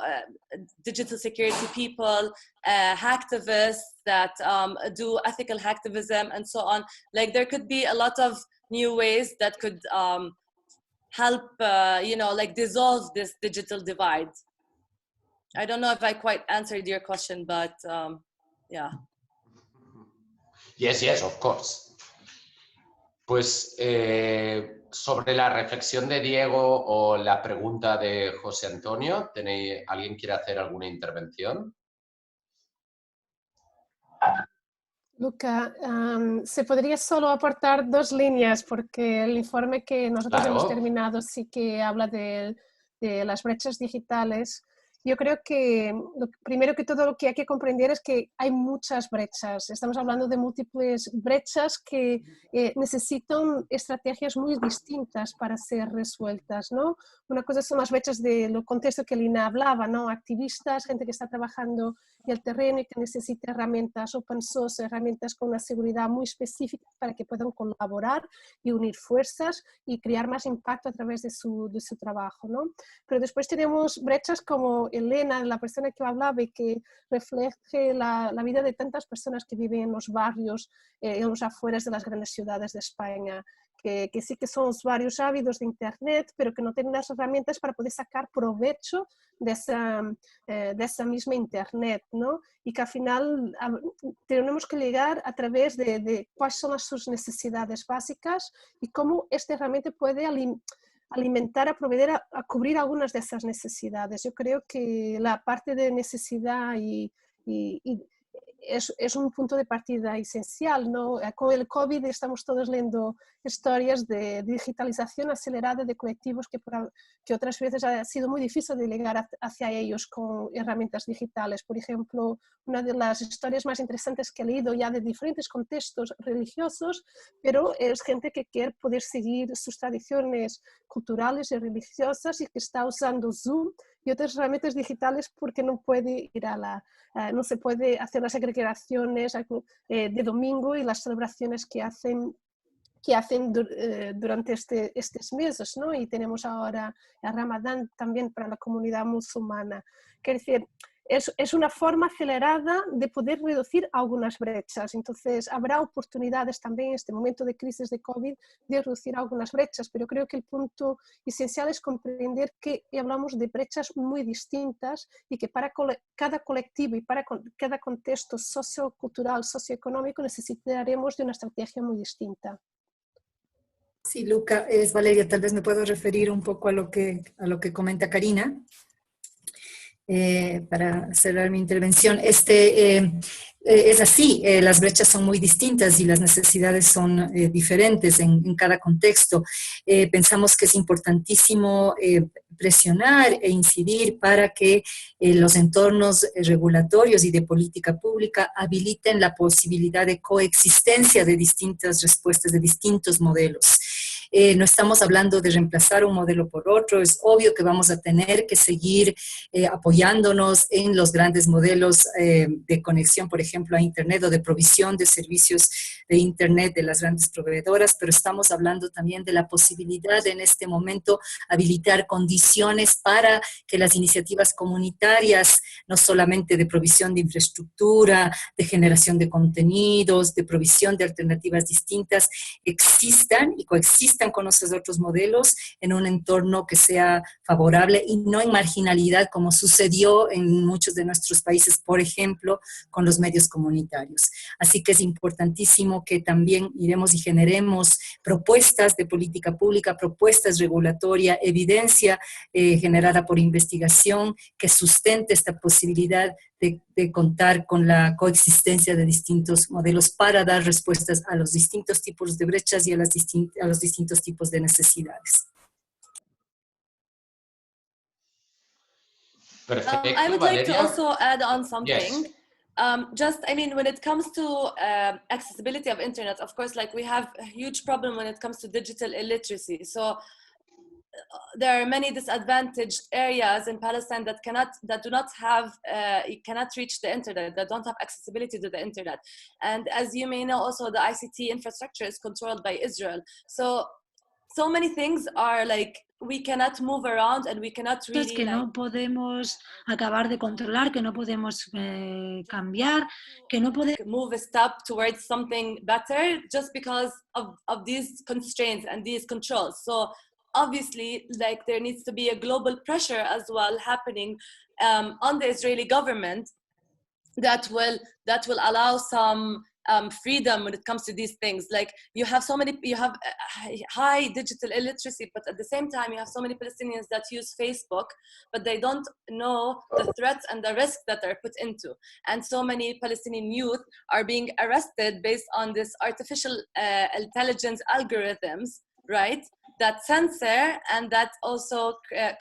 [SPEAKER 7] digital security people, hacktivists that do ethical hacktivism and so on, like there could be a lot of new ways that could help, you know, like dissolve this digital divide. I don't know if I quite answered your question, but yeah.
[SPEAKER 1] Yes, of course. Pues sobre la reflexión de Diego o la pregunta de José Antonio, ¿alguien quiere hacer alguna intervención?
[SPEAKER 4] Luca, se podría solo aportar 2 líneas porque el informe que nosotros hemos terminado sí que habla de las brechas digitales. Yo creo que primero que todo lo que hay que comprender es que hay muchas brechas. Estamos hablando de múltiples brechas que necesitan estrategias muy distintas para ser resueltas, ¿no? Una cosa son las brechas del contexto que Lina hablaba, ¿no? Activistas, gente que está trabajando en el terreno y que necesita herramientas open source, herramientas con una seguridad muy específica para que puedan colaborar y unir fuerzas y crear más impacto a través de su trabajo, ¿no? Pero después tenemos brechas como Elena, la persona que hablaba y que refleje la vida de tantas personas que viven en los barrios, en los afueras de las grandes ciudades de España, que sí que son usuarios ávidos de Internet, pero que no tienen las herramientas para poder sacar provecho de esa misma Internet, ¿no? Y que al final tenemos que llegar a través de cuáles son sus necesidades básicas y cómo esta herramienta puede alimentar, a proveer, a cubrir algunas de esas necesidades. Yo creo que la parte de necesidad es un punto de partida esencial, ¿no? Con el COVID estamos todos leyendo historias de digitalización acelerada de colectivos que otras veces ha sido muy difícil de llegar hacia ellos con herramientas digitales. Por ejemplo, una de las historias más interesantes que he leído ya de diferentes contextos religiosos, pero es gente que quiere poder seguir sus tradiciones culturales y religiosas y que está usando Zoom y otras herramientas digitales porque no puede ir no se puede hacer las agregaciones de domingo y las celebraciones que hacen durante estos meses, ¿no? Y tenemos ahora el Ramadán también para la comunidad musulmana. Quiere decir, es una forma acelerada de poder reducir algunas brechas. Entonces, habrá oportunidades también en este momento de crisis de COVID de reducir algunas brechas, pero creo que el punto esencial es comprender que hablamos de brechas muy distintas y que para cada colectivo y para cada contexto sociocultural, socioeconómico, necesitaremos de una estrategia muy distinta.
[SPEAKER 2] Sí, Luca, es Valeria, tal vez me puedo referir un poco a lo que comenta Karina. Para cerrar mi intervención, es así, las brechas son muy distintas y las necesidades son diferentes en cada contexto. Pensamos que es importantísimo presionar e incidir para que los entornos regulatorios y de política pública habiliten la posibilidad de coexistencia de distintas respuestas, de distintos modelos. No estamos hablando de reemplazar un modelo por otro, es obvio que vamos a tener que seguir apoyándonos en los grandes modelos de conexión, por ejemplo, a Internet o de provisión de servicios de Internet de las grandes proveedoras, pero estamos hablando también de la posibilidad de en este momento habilitar condiciones para que las iniciativas comunitarias, no solamente de provisión de infraestructura, de generación de contenidos, de provisión de alternativas distintas, existan y coexistan con esos otros modelos en un entorno que sea favorable y no en marginalidad como sucedió en muchos de nuestros países, por ejemplo, con los medios comunitarios. Así que es importantísimo que también iremos y generemos propuestas de política pública, propuestas regulatoria, evidencia generada por investigación que sustente esta posibilidad de contar con la coexistencia de distintos modelos para dar respuestas a los distintos tipos de brechas y a los distintos tipos de necesidades.
[SPEAKER 1] Perfecto,
[SPEAKER 7] I would like to
[SPEAKER 1] Valeria.
[SPEAKER 7] also add on something.
[SPEAKER 1] Yes.
[SPEAKER 7] I mean, when it comes to accessibility of internet, of course, like we have a huge problem when it comes to digital illiteracy. So there are many disadvantaged areas in Palestine that do not have, cannot reach the internet, that don't have accessibility to the internet. And as you may know, also the ICT infrastructure is controlled by Israel. So many things are like, we cannot move around and we cannot really
[SPEAKER 5] que no podemos acabar de controlar, que no podemos cambiar, que no podemos
[SPEAKER 7] move a step towards something better just because of these constraints and these controls. So obviously, like, there needs to be a global pressure as well happening on the Israeli government that will allow some freedom when it comes to these things. Like, you have high digital illiteracy, but at the same time you have so many Palestinians that use Facebook, but they don't know the threats and the risks that are put into. And so many Palestinian youth are being arrested based on this artificial intelligence algorithms, right, that censor and that also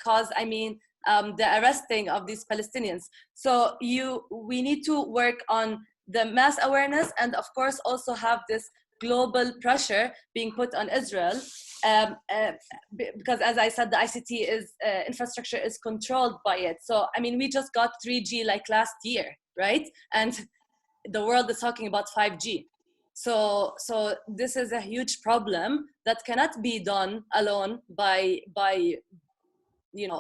[SPEAKER 7] cause, the arresting of these Palestinians. So we need to work on the mass awareness and of course also have this global pressure being put on Israel because, as I said, the ICT infrastructure is controlled by it. So we just got 3G like last year, right? And the world is talking about 5G. So this is a huge problem that cannot be done alone by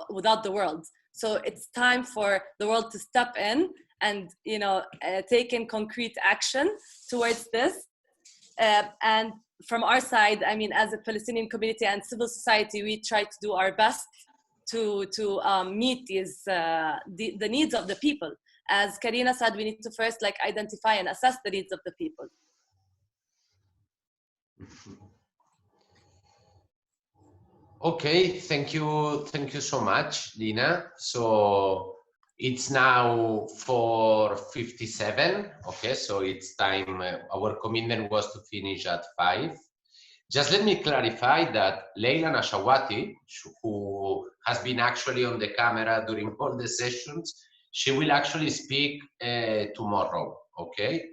[SPEAKER 7] without the world. So it's time for the world to step in and take in concrete action towards this. And from our side, as a Palestinian community and civil society, we try to do our best to meet these the needs of the people. As Karina said, we need to first identify and assess the needs of the people.
[SPEAKER 1] Okay, thank you so much, Lina. So it's now 4:57. Okay, so it's time. Our commitment was to finish at 5. Just let me clarify that Leila Nashawati, who has been actually on the camera during all the sessions, she will actually speak tomorrow. Okay.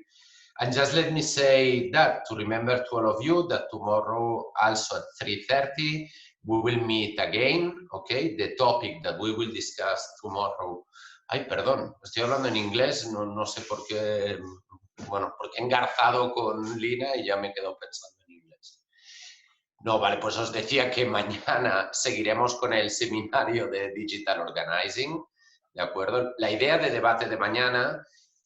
[SPEAKER 1] And just let me say that to remember to all of you that tomorrow also at 3:30 we will meet again, okay? The topic that we will discuss tomorrow. Ay, perdón, estoy hablando en inglés, no sé por qué, bueno, porque he engarzado con Lina y ya me quedo pensando en inglés. No, vale, pues os decía que mañana seguiremos con el seminario de Digital Organizing, ¿de acuerdo? La idea de debate de mañana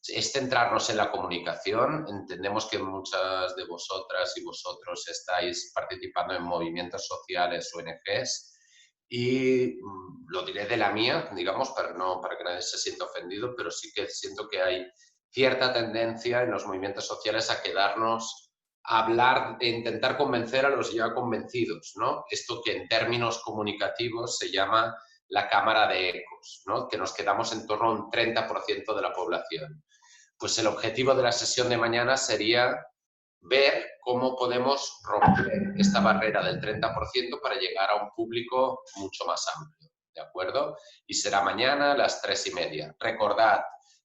[SPEAKER 1] es centrarnos en la comunicación. Entendemos que muchas de vosotras y vosotros estáis participando en movimientos sociales, ONGs, y lo diré de la mía, digamos, para que nadie se sienta ofendido, pero sí que siento que hay cierta tendencia en los movimientos sociales a quedarnos a hablar, e intentar convencer a los ya convencidos, ¿no? Esto que en términos comunicativos se llama la cámara de ecos, ¿no? Que nos quedamos en torno a un 30% de la población. Pues el objetivo de la sesión de mañana sería ver cómo podemos romper esta barrera del 30% para llegar a un público mucho más amplio, ¿de acuerdo? Y será mañana a las 3:30. Recordad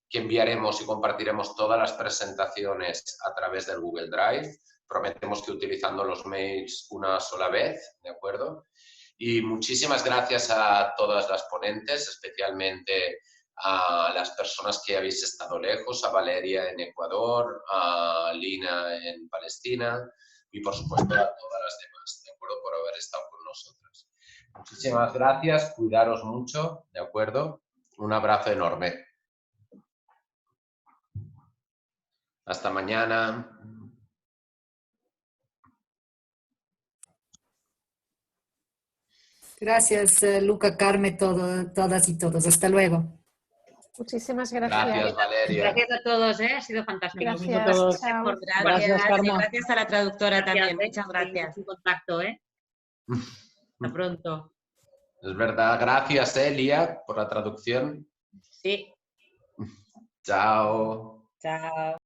[SPEAKER 1] que enviaremos y compartiremos todas las presentaciones a través del Google Drive. Prometemos que utilizando los mails una sola vez, ¿de acuerdo? Y muchísimas gracias a todas las ponentes, especialmente a las personas que habéis estado lejos, a Valeria en Ecuador, a Lina en Palestina y por supuesto a todas las demás, ¿de acuerdo? Por haber estado con nosotras. Muchísimas gracias, cuidaros mucho, ¿de acuerdo? Un abrazo enorme. Hasta mañana.
[SPEAKER 2] Gracias, Luca, Carmen, todas y todos. Hasta luego.
[SPEAKER 4] Muchísimas gracias.
[SPEAKER 1] Gracias, Valeria.
[SPEAKER 3] Gracias a todos, ha sido fantástico.
[SPEAKER 4] Gracias,
[SPEAKER 6] todos.
[SPEAKER 4] chao.
[SPEAKER 6] Gracias, Carmen.
[SPEAKER 3] Gracias a la traductora también,
[SPEAKER 11] Gracias,
[SPEAKER 3] muchas gracias. En contacto, Hasta pronto.
[SPEAKER 1] Es verdad, gracias, Elia, por la traducción.
[SPEAKER 3] Sí.
[SPEAKER 1] Chao.
[SPEAKER 3] Chao.